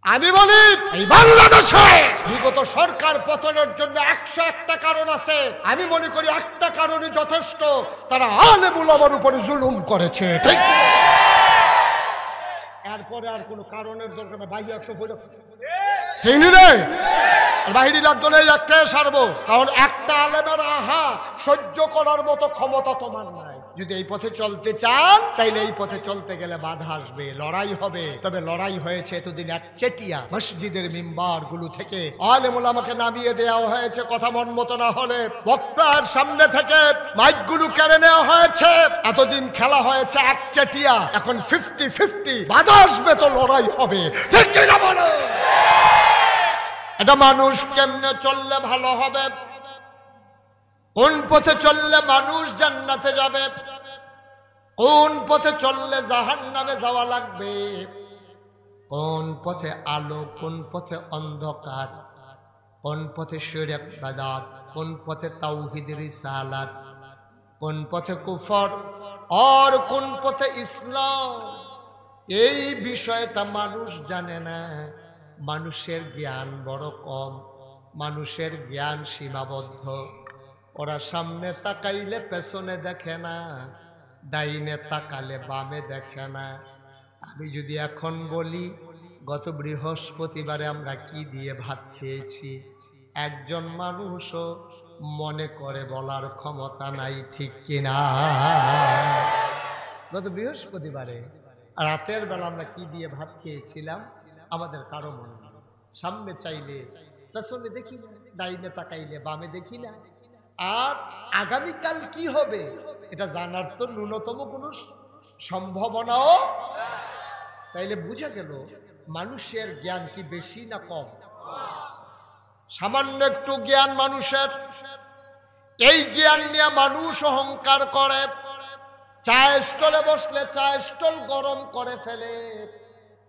আমি বলি এই বাংলাদেশে বিগত সরকার পতনের জন্য 101টা কারণ আছে। আমি মনে করি একটা কারণই যথেষ্ট, তারা আলেম উলামার উপরে জুলুম করেছে। ঠিক এরপরে আর কোনো কারণের দরকার না। ভাই 100 ফিট বাহিনী লাগতো না, একটাই সারবো। কারণ একটা আলেমের আহা সহ্য করার মতো ক্ষমতা তোমার নাই। যদি এই পথে চলতে চান তাইলে এই পথে চলতে গেলে বাধা আসবে, লড়াই হবে। তবে লড়াই হয়েছে এতদিন একচেটিয়া মসজিদের মিম্বার গুলো থেকে আলেম ওলামাকে নামিয়ে দেওয়া হয়েছে। কথা মন মতো না হলে বক্তার সামনে থেকে মাইকগুলো কেড়ে নেওয়া হয়েছে। এতদিন খেলা হয়েছে একচেটিয়া, এখন 50-50। বাধা আসবে তো লড়াই হবে। ঠিক কিনা বলো? এটা মানুষ কেমনে চললে ভালো হবে, কোন পথে চললে মানুষ জান্নাতে যাবে, কোন পথে চললে জাহান্নামে যাওয়া লাগবে, কোন পথে আলো, কোন পথে অন্ধকার, কোন পথে শিরক বিদআত, কোন পথে তাওহীদ রিসালাত, কোন পথে কুফর আর কোন পথে ইসলাম, এই বিষয়টা মানুষ জানে না। মানুষের জ্ঞান বড় কম, মানুষের জ্ঞান সীমাবদ্ধ। ওরা সামনে তাকাইলে পেছনে দেখে না, ডাইনে তাকালে বামে দেখে না। আমি যদি এখন বলি গত বৃহস্পতিবারে আমরা কি দিয়ে ভাত খেয়েছি, একজন মানুষও মনে করে বলার ক্ষমতা নাই। ঠিক কিনা? গত বৃহস্পতিবারে রাতের বেলা আমরা কি দিয়ে ভাত খেয়েছিলাম আমাদের কারো মনে নেই। সামনে চাইলে পেছনে দেখি না, ডাইনে তাকাইলে বামে দেখি না। আর আগামীকাল কি হবে এটা জানার তো ন্যূনতম কোনো সম্ভাবনাও। তাইলে বুঝা গেল মানুষের জ্ঞান কি বেশি না কম? সামান্য একটু জ্ঞান মানুষের। এই জ্ঞান নিয়ে মানুষ অহংকার করে, চায়ের স্টলে বসলে চায়ের স্টল গরম করে ফেলে।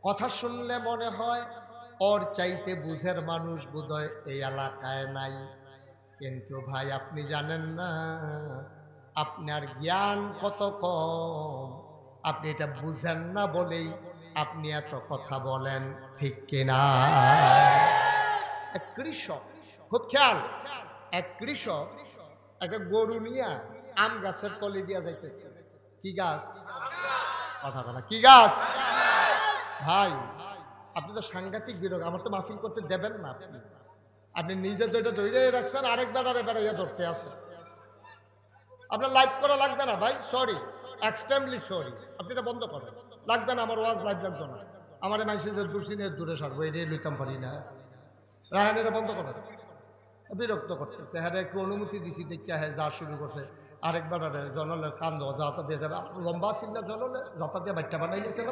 কথা শুনলে মনে হয় ওর চাইতে বুঝের মানুষ বোধহয় এই এলাকায় নাই। কিন্তু ভাই আপনি জানেন না আপনার জ্ঞান কত কম, আপনি এটা বুঝেন না বলেই আপনি এত কথা বলেন। ঠিক কিনা? এক কৃষক, খুব খেয়াল, এক কৃষক একটা গরু নিয়ে আম গাছের তলে দিয়া যাইতেছে। কি গাছ? কথা বলা কি গাছ? ভাই আপনি তো সাংঘাতিক বিরোধ, আমার তো মাহফিল করতে দেবেন না। আপনি নিজে দুইটা ধরে রাখছেন, আরেকবার বেড়াইয়া ধরতে আছে। আপনার লাইভ করা লাগবে না ভাই, সরি, এক্সট্রিমলি সরি। আপনি এটা বন্ধ করেন, লাগবে না। আমার ওয়াজ লাইভ লাগবে না। আমার মানুষের যে দূরসিনের দূরে সারবো এটাই লইতাম পারি না। রাহান এটা বন্ধ করেন, বিরক্ত করতেছে। হ্যাঁ একটু অনুমতি দিছি দেখে হ্যাঁ যা শুরু করছে। আরেকবার জনলের কান্দ যাতা দিয়ে যাবে, লম্বা ছিল না জনলে যাতা দিয়ে বাচ্চা বানাইলেছে।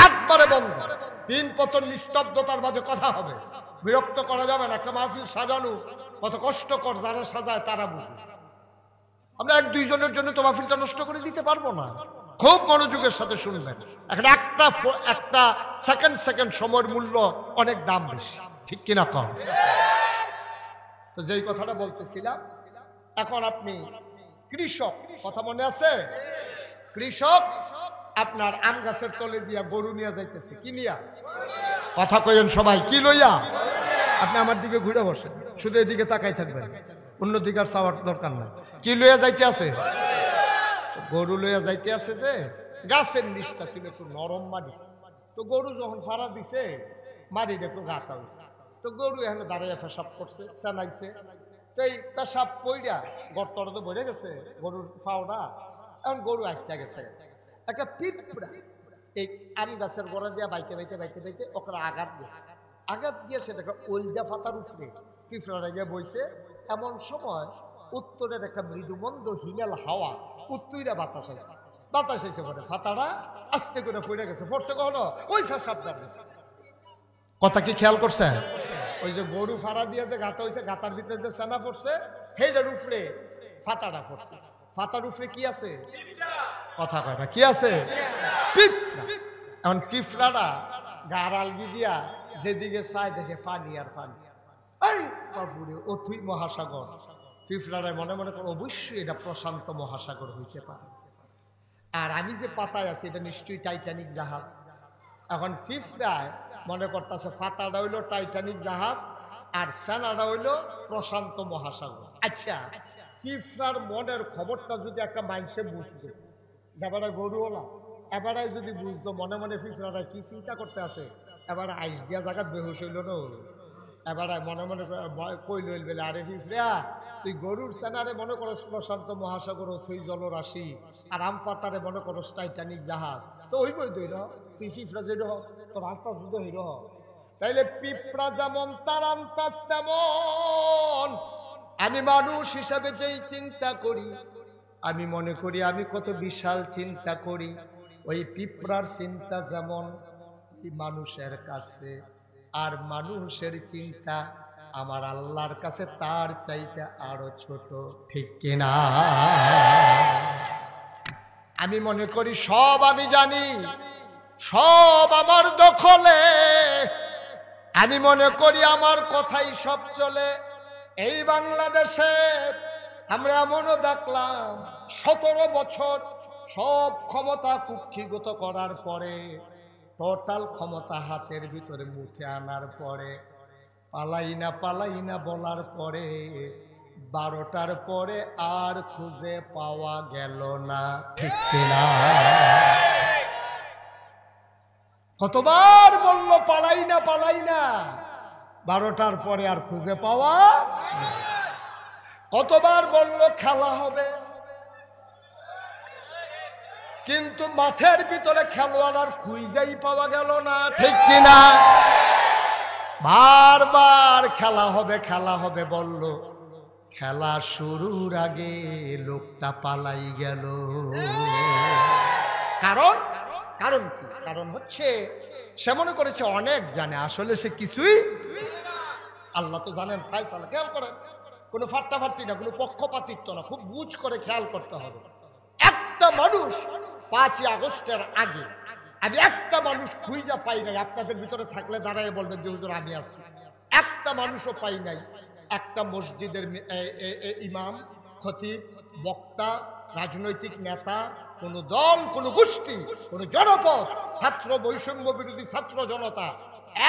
একবারে বন্ধ। তিন পতন নিস্তব্ধতার মাঝে কথা হবে, বিরক্ত করা যাবে না। একটা মাহফিল সাজানো কত কষ্টকর, যারা সাজায় তারা বুঝে। আমরা 1-2 জনের জন্য তো মাহফিলটা নষ্ট করে দিতে পারবো না। খুব মনোযোগের সাথে শুনবেন। এখন একটা সেকেন্ড সময়ের মূল্য অনেক দাম বেশি। ঠিক কিনা কম? তো যেই কথাটা বলতেছিলাম, এখন আপনি কৃষক, কথা মনে আছে? কৃষক আপনার আম গাছের তলে দিয়া গরু নিয়ে যাইতেছে। কি নিয়া? কথা কইেন সবাই, কি লইয়া? আপনি আমার দিকে ঘুরে বসেন, শুধু এদিকে তাকাই থাকবেন, অন্যদিকে আর চাওয়ার দরকার নাই। কি লইয়া যাইতে আছে? গরু লইয়া যাইতে আছে। যে গাছের নিচটা ছিল একটু নরম মাটি, তো গরু যখন ফাড়া দিছে মাটির একটু গাঁথা হয়েছে। তো গরু এখানে দাঁড়িয়ে পেশাব করছে, চেনাইছে। তো এই পেশাব পইরা গর্তটা তো ভরে গেছে গরুর ফাওড়া। এখন গরু আটটা গেছে। একটা পিঁপড়া এই আম গাছের গোড়া দিয়া বাইতে বাইতে বাইতে বাইতে ওখানে আঘাত দিয়েছে। আঘাত দিয়ে সেটাকে ওলদা ফাতার উঠলে পিঁপড়াটা গিয়ে বইছে। এমন সময় উত্তরের একটা মৃদুমন্দ হিমেল হাওয়া উত্তইরা বাতাস আইছে। বাতাস এসে পড়ে ফাতাটা আস্তে করে পড়ে গেছে। পড়তে কখনো ওই ফাঁসাব গেছে। কথা কি খেয়াল করছে? ওই যে গরু ফাড়া দিয়ে যে গাঁথা হয়েছে, গাঁথার ভিতরে যে সেনা পড়ছে সেইটার উপরে ফাতাটা পড়ছে। ফাতার উপরে কি আছে? কথা কয়টা কি আছে? পিঁপড়া। এখন পিঁপড়াটা গাড়ালগি দিয়া যেদিকে চায় দেখে পানি আর পানি। আরে বাবুরে, অথই মহাসাগর। পিঁপড়ারা মনে মনে করে অবশ্যই এটা প্রশান্ত মহাসাগর হইতে পারে। আর আমি যে পাতায় আছি এটা নিশ্চয়ই টাইটানিক জাহাজ। এখন পিঁপড়ায় মনে করতেছে পাতাটা হইলো টাইটানিক জাহাজ আর সেনাটা হইলো প্রশান্ত মহাসাগর। আচ্ছা, পিঁপড়ার মনের খবরটা যদি একটা মানুষে বুঝতো, এবারে গরুওয়ালা এবারে যদি বুঝতো মনে মনে পিঁপড়াটা কি চিন্তা করতে আছে, এবারে আইস দিয়া জায়গাত বেহুশ হইল না, এবারে মনে মনে কইল বলে আরে পিঁপড়া তুই গরুর সেনারে মনে করস প্রশান্ত মহাসাগর অথই জলরাশি আর আম পাতারে মনে করস টাইটানিক জাহাজ, তো ওই বই দই তুই পিঁপড়া যেটা হোক তোর আন্তাজ যদি হিরো হোক। তাইলে পিঁপড়া যেমন তার আন্তাজ তেমন আমি মানুষ হিসাবে যেই চিন্তা করি, আমি মনে করি আমি কত বিশাল চিন্তা করি, ওই পিঁপড়ার চিন্তা যেমন মানুষের কাছে, আর মানুষের চিন্তা আমার আল্লাহর কাছে তার চাইতে আরো ছোট। ঠিক কিনা? আমি মনে করি সব আমি জানি, সব আমার দখলে, আমি মনে করি আমার কথাই সব চলে। এই বাংলাদেশে আমরা এমনও দেখলাম 17 বছর সব ক্ষমতা কুক্ষিগত করার পরে, টোটাল ক্ষমতা হাতের ভিতরে মুঠে আনার পরে, পালাই না বলার পরে 12টার পরে আর খুঁজে পাওয়া গেল না। ঠিক কিনা? কতবার বলল পালাই না 12টার পরে আর খুঁজে পাওয়া, কতবার বলল খেলা হবে, কিন্তু মাঠের ভিতরে খেলোয়াড় আর খুঁজেই পাওয়া গেল না। ঠিক কিনা? বারবার খেলা হবে বলল, খেলা শুরুর আগে লোকটা পালাই গেল। কারণ কি? কারণ হচ্ছে সে মনে করেছে অনেক জানে, আসলে সে কিছুই। আল্লাহ তো জানেন ফায়সালা। খেয়াল করেন, কোনো ফাট্টাফাট্টি না, কোনো পক্ষপাতিত্ব না, খুব বুঝ করে খেয়াল করতে হবে। একটা মানুষ 5ই আগস্টের আগে আমি একটা মানুষ খুঁজে পাই নাই, আপনাদের ভিতরে থাকলে দাঁড়ায় বলবেন যে হুজুর আমি আছি, একটা মানুষও পাই নাই। একটা মসজিদের ইমাম, খতিব, বক্তা, রাজনৈতিক নেতা, কোন দল, কোন গোষ্ঠী, কোন জনপদ, ছাত্র বৈষম্য বিরোধী ছাত্র জনতা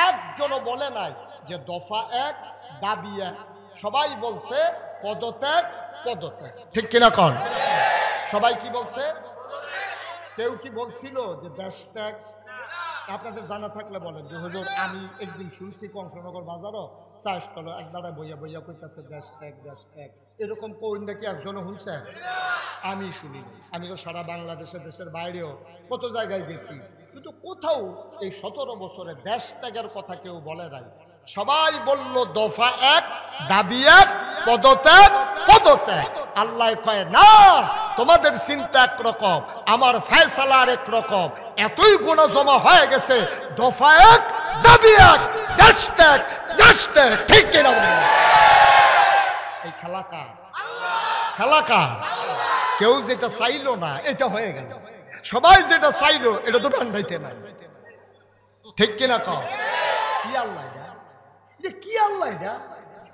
একজনও বলে নাই যে দফা 1 দাবি 1। সবাই বলছে পদত্যাগ। ঠিক কিনা কন? সবাই কি বলছে? কেউ কি বলছিল যে দেশ ত্যাগ? আপনাদের জানা থাকলে বলেন যে হুজুর আমি একদিন শুনছি কংসনগর বাজারও চাষতলো একদারা বইয়া কইতাছে দেশ ত্যাগ। এরকম কইন নাকি একজনও শুনছে? আমি শুনিনি। আমি তো সারা বাংলাদেশে, দেশের বাইরেও কত জায়গায় গেছি, কিন্তু কোথাও এই 17 বছরে দেশ ত্যাগের কথা কেউ বলে নাই। সবাই বলল দফা 1 দাবি 1 পদত্যাগ। আল্লাহ কয় না, তোমাদের চিন্তা একরকম, আমার ফয়সালা আরেক রকম। এতই গুণ জমা হয়ে গেছে, দফা 1 দাবি 1 দেশ ত্যাগ। ঠিক কিনা? এই খেলা কার? কেউ যেটা চাইলো না এটা হয়ে গেল, সবাই যেটা চাইলো এটা তো ভান্ডাইতে নাই। ঠিক কিনা কও? কি আল্লাহ এটা? কি আল্লাহ এটা?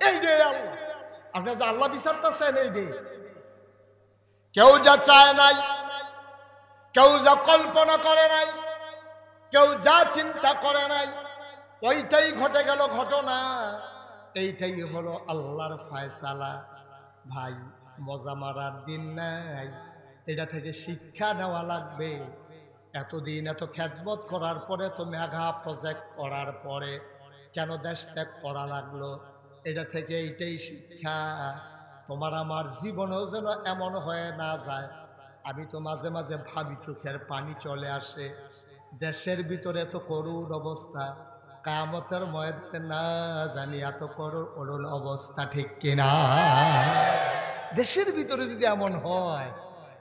এই রে আল্লাহ, আপনি যে আল্লাহ বিচারতেছেন এই রে। কেউ যা চায় নাই, কেউ যা কল্পনা করে নাই, কেউ যা চিন্তা করে নাই, ওইটাই ঘটে গেল ঘটনা। এইটাই হলো আল্লাহর ফয়সালা। ভাই, মজা মারার দিন নাই, এটা থেকে শিক্ষা নেওয়া লাগবে। এতদিন এত খেদমত করার পরে, তো মেঘা প্রজেক্ট করার পরে কেন দেশ ত্যাগ করা লাগলো? এটা থেকে এইটাই শিক্ষা, তোমার আমার জীবনেও যেন এমন হয়ে না যায়। আমি তো মাঝে মাঝে ভাবি, চোখের পানি চলে আসে। দেশের ভিতরে তো করুণ অবস্থা, কিয়ামতের ময়দানে না জানি এত করুণ অবস্থা। ঠিক কিনা? দেশের ভিতরে যদি এমন হয়,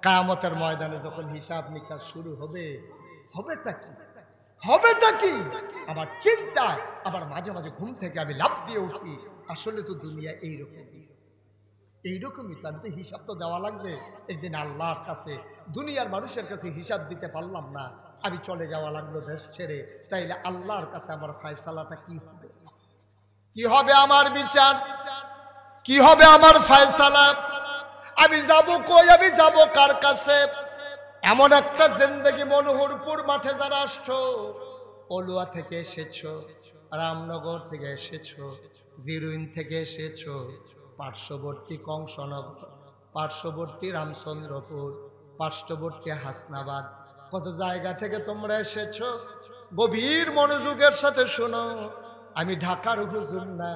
কিয়ামতের ময়দানে যখন হিসাব নিকাশ শুরু হবে, হবেটা কি? আবার চিন্তা, আবার মাঝে মাঝে ঘুম থেকে আমি লাফ দিয়ে উঠি, আসলে তো দুনিয়া এইরকমই তো। আমি তো হিসাব তো দেওয়া লাগবে একদিন আল্লাহর কাছে। দুনিয়ার মানুষের কাছে হিসাব দিতে পারলাম না, আমি চলে যাওয়া লাগলো দেশ ছেড়ে। তাইলে আল্লাহর কাছে আমার ফয়সালাটা কি হবে? কি হবে আমার বিচার? কি হবে আমার ফয়সালা? আমি যাব কই? আমি যাব কার কাছে? এমন একটা জিন্দেগি মনোহরপুর মাঠে যারা আসছো, অলুয়া থেকে এসেছো, রামনগর থেকে এসেছো, জিরুইন থেকে এসেছো, পার্শ্ববর্তী কংসনগর, পার্শ্ববর্তী রামচন্দ্রপুর, পার্শ্ববর্তী হাসনাবাদ, কত জায়গা থেকে তোমরা এসেছো। গভীর মনোযোগের সাথে শোনো, আমি ঢাকার হুজুর না,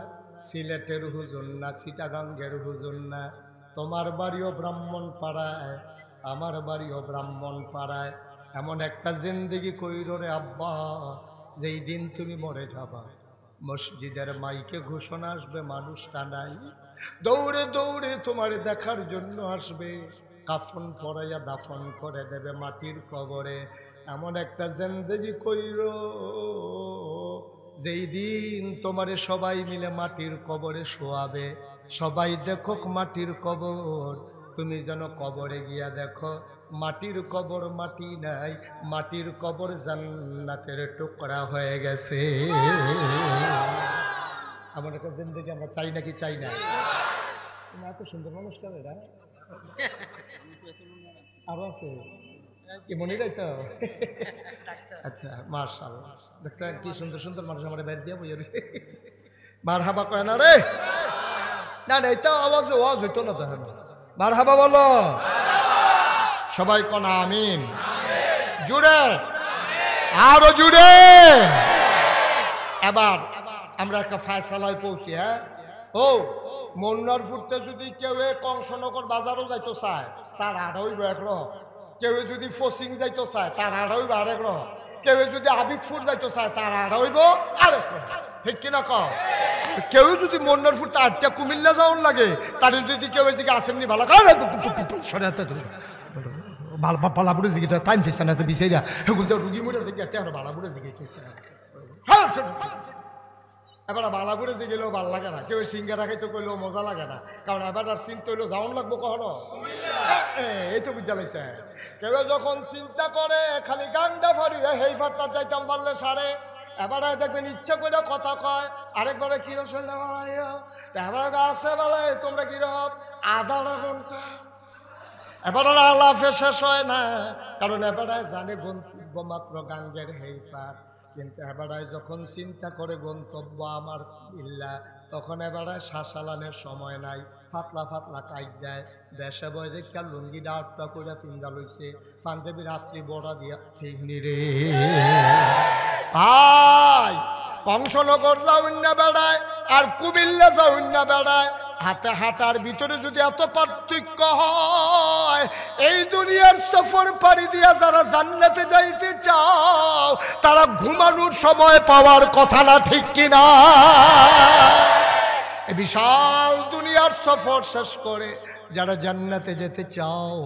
সিলেটের হুজুর না, চিটাগাঙ্গের হুজুর না। তোমার বাড়িও ব্রাহ্মণ পাড়ায়, আমার বাড়িও ব্রাহ্মণ পাড়ায়। এমন একটা জিন্দেগি কইরো রে আব্বা, যেই দিন তুমি মরে যাবা, মসজিদের মাইকে ঘোষণা আসবে, মানুষটা নাই, দৌড়ে দৌড়ে তোমার দেখার জন্য আসবে, কাফন পরাইয়া দাফন করে দেবে মাটির কবরে। এমন একটা জিন্দেগি কইরো, যেই দিন তোমারে সবাই মিলে মাটির কবরে শোয়াবে, সবাই দেখো মাটির কবর, তুমি যেন কবরে গিয়া দেখো মাটির কবর মাটি নাই, মাটির কবর জান্নাতের টুকরা হয়ে গেছে। এমন একটা জিন্দেগি আমরা চাই নাকি চাই না? এত সুন্দর মানুষ কেন এরা? আরো আছে কি মনে রাখছ? আচ্ছা, মাশাআল্লাহ, দেখছেন কি সুন্দর সুন্দর মানুষ আমার বের দিয়ে বই মারহাবা কয় না রে? না না, এটা আওয়াজ ওয়াজ হইতো না, দেখেন মারহাবা বলো সবাই, কোন আমিন, জুড়ে আরো জুড়ে। এবার আমরা একটা ফায়সালায় পৌঁছি। হ্যাঁ, ও মন্নারপুরতে যদি কেউ কংসনগর বাজারও যাইতো চায়, তার আড়া হইব একরকম। কেউ যদি ফসিং যাইতো চায়, তার আড়া হইব আরেক রকম। কেউ যদি আবিদপুর যাইতো চায়, তার আড়া হইব আরেক রকম। ঠিক কিনা কও? কেউ যদি মন্নারপুর আটটা কুমিল্লা যাওয়ার লাগে, তার যদি কেউ এদিকে আসেননি ভালো বালাপুরে জিগে টাইম ফেসছে না, বিচাইরা সেগুলো রুগী মরে জিগে বালাপুরে জিগে এবার বালাপুরে জিগেলেও ভাল লাগে না, কেউ সিঙ্গারা খাইতে কইলেও মজা লাগে না, কারণ এবার আর চিন্তা হইলেও যাওয়ান লাগবো কখনো। এই তো বুঝা লাগছে। কেউ যখন চিন্তা করে খালি গান্ডা ফাড়িয়ে হেই ফাটটা যাইতাম পারলে সারে, এবার দেখবেন ইচ্ছা করে কথা কয়, আরেকবারে কি রসল এবার আছে বলে তোমরা কিরকম আধা ঘন্টা, এবার আলাপে শেষ হয় না, কারণ এবারায় জানে গন্তব্য মাত্র গাঙ্গের হেইফার। কিন্তু এবারায় যখন চিন্তা করে গন্তব্য আমার ইল্লা, তখন এবারায় শাসালানের সময় নাই, ফাতলা ফাতলা কাইট দেয়, দেশে বয় দেখে লুঙ্গি ডাউটটা করে চিন্তা লইছে, পাঞ্জাবি রাত্রি বড়া দিয়া ঠিক রে ভাই। কংসনগর যাউন না বেড়ায় আর কুমিল্লা যাউন না বেড়ায়, হাতে হাঁটার ভিতরে যদি এত পার্থক্য হয়, এই দুনিয়ার সফর পাড়ি দিয়া যারা জান্নাতে যাইতে চাও, তারা ঘুমানোর সময় পাওয়ার কথা না, ঠিক কিনা? এই বিশাল দুনিয়ার সফর শেষ করে যারা জান্নাতে যেতে চাও,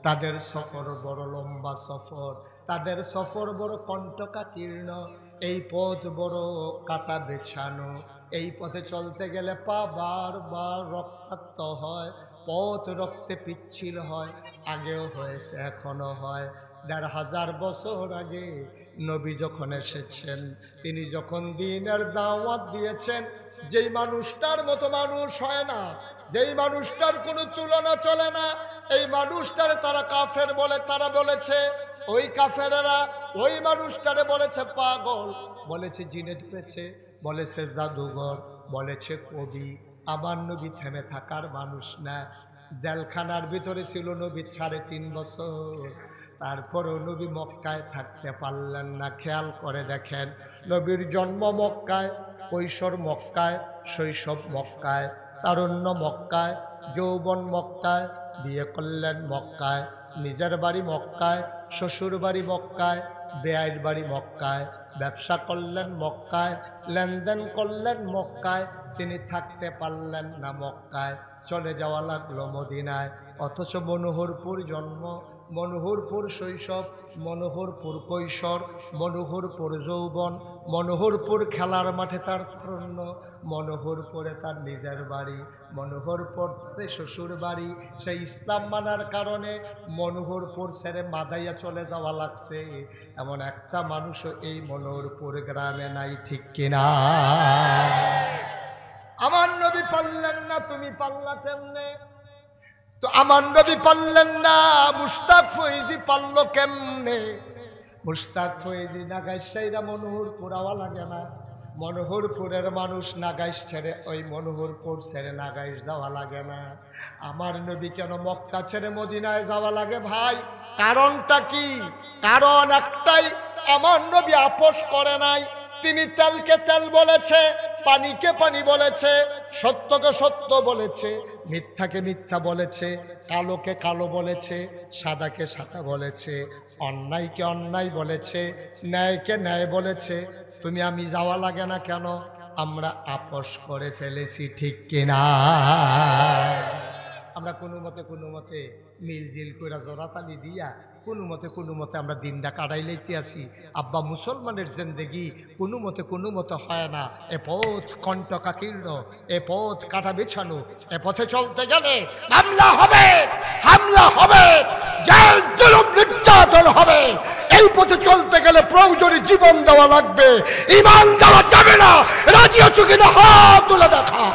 তাদের সফর বড় লম্বা সফর, তাদের সফর বড় কণ্টকাকীর্ণ, এই পথ বড় কাটা বেছানো, এই পথে চলতে গেলে পা বারবার রক্তাক্ত হয়, পথ রক্তে পিচ্ছিল হয়, আগেও হয়েছে এখনো হয়। ১,৫০০ বছর আগে নবী যখন এসেছেন, তিনি যখন দ্বীনের দাওয়াত দিয়েছেন, যেই মানুষটার মতো মানুষ হয় না, যেই মানুষটার কোনো তুলনা চলে না, এই মানুষটারে তারা কাফের বলে, তারা বলেছে ওই কাফেরেরা ওই মানুষটারে বলেছে পাগল, বলেছে জিনে ধরেছে, বলেছে জাদুঘর, বলেছে কবি। আমার নবী থেমে থাকার মানুষ না। জেলখানার ভিতরে ছিল নবী ৩.৫ বছর, তারপরও নবী মক্কায় থাকতে পারলেন না। খেয়াল করে দেখেন, নবীর জন্ম মক্কায়, কৈশোর মক্কায়, শৈশব মক্কায়, তারুণ্য মক্কায়, যৌবন মক্কায়, বিয়ে করলেন মক্কায়, নিজের বাড়ি মক্কায়, শ্বশুর বাড়ি মক্কায়, বেয়াইর বাড়ি মক্কায়, ব্যবসা করলেন মক্কায়, লেনদেন করলেন মক্কায়, তিনি থাকতে পারলেন না মক্কায়, চলে যাওয়া লাগলো মদিনায়। অথচ মনোহরপুর জন্ম, মনোহরপুর শৈশব, মনোহরপুর কৈশোর, মনোহরপুর যৌবন, মনোহরপুর খেলার মাঠে তার তারুণ্য, মনোহরপুরে তার নিজের বাড়ি, মনোহরপুর তার শ্বশুর বাড়ি। সেই ইসলাম মানার কারণে মনোহরপুর ছেড়ে মাদাইয়া চলে যাওয়া লাগছে, এমন একটা মানুষও এই মনোহরপুর গ্রামে নাই, ঠিক কিনা? আমার নবী পারলেন না, তুমি পারলা কেমনে? তো আমার নবী পারলেন না, মুশতাক ফয়েজি পারল কেমনে? মুশতাক ফয়েজি নাগাইশাইরা মনোহরপুর আওয়া লাগে না, মনোহরপুরের মানুষ নাগাইশ ছেড়ে ওই মনোহরপুর ছেড়ে নাগাইশ যাওয়া লাগে না। আমার নবী কেন মক্কা ছেড়ে মদিনায় যাওয়া লাগে ভাই? কারণটা কি? কারণ একটাই, আমার নবী আপোষ করে নাই। তিনি তেলকে তেল বলেছে, পানিকে পানি বলেছে, সত্যকে সত্য বলেছে, মিথ্যাকে মিথ্যা বলেছে, কালোকে কালো বলেছে, সাদাকে সাদা বলেছে, অন্যায়কে অন্যায় বলেছে, ন্যায়কে ন্যায় বলেছে। তুমি আমি যাওয়া লাগে না কেন? আমরা আপোষ করে ফেলেছি, ঠিক কিনা? আমরা কোনো মতে মিলজিল করে জোড়াতালি দিয়া কোনো মতে আমরা দিনটা কাটাই লইতে আসি। আব্বা মুসলমানের জিন্দেগি কোনো মতে হয় না। এ পথ কণ্টকাকীর্ণ, এ পথ কাটা বিছানো, এ পথে চলতে গেলে হামলা হবে, জেল জুলুম নির্যাতন হবে। এই পথে চলতে গেলে প্রয়োজনে জীবন দেওয়া লাগবে, ঈমান দেওয়া যাবে না। রাজি আছো কিনা হাত তুলে দেখা।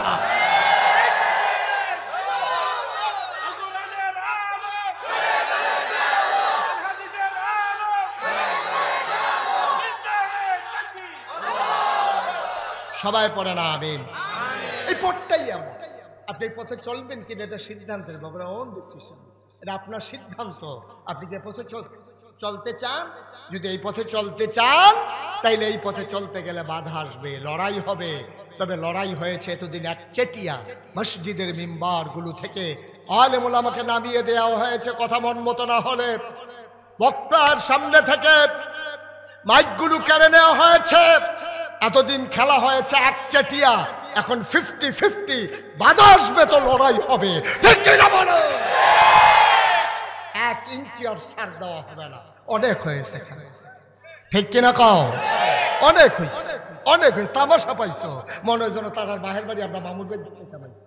সবাই পড়ে না আমিন। এই পথটাই এমন। আপনি এই পথে চলবেন কিনা এটা সিদ্ধান্তের ব্যাপারে, ওন ডিসিশন, এটা আপনার সিদ্ধান্ত। আপনি যে পথে চলতে চান, যদি এই পথে চলতে চান, তাইলে এই পথে চলতে গেলে বাধা আসবে, লড়াই হবে। তবে লড়াই হয়েছে এতদিন একচেটিয়া মসজিদের মিম্বারগুলো থেকে আলেম ওলামাকে নামিয়ে দেওয়া হয়েছে কথা মন মতো না হলে। বক্তার সামনে থেকে মাইকগুলো কেড়ে নেওয়া হয়েছে। এতদিন খেলা হয়েছে একচেটিয়া, এখন 50-50। বাধা আসবে তো লড়াই হবে, ঠিক কিনা বলো? 1 ইঞ্চি আর ছাড় দেওয়া হবে না। অনেক হয়েছে এখানে, ঠিক কিনা কও? অনেক হয়েছে, অনেক হয়েছে। তামাশা পাইছো মনে হয় যেন তার বাহের বাড়ি আমরা মামুর বাড়ি দেখতে পাইছি।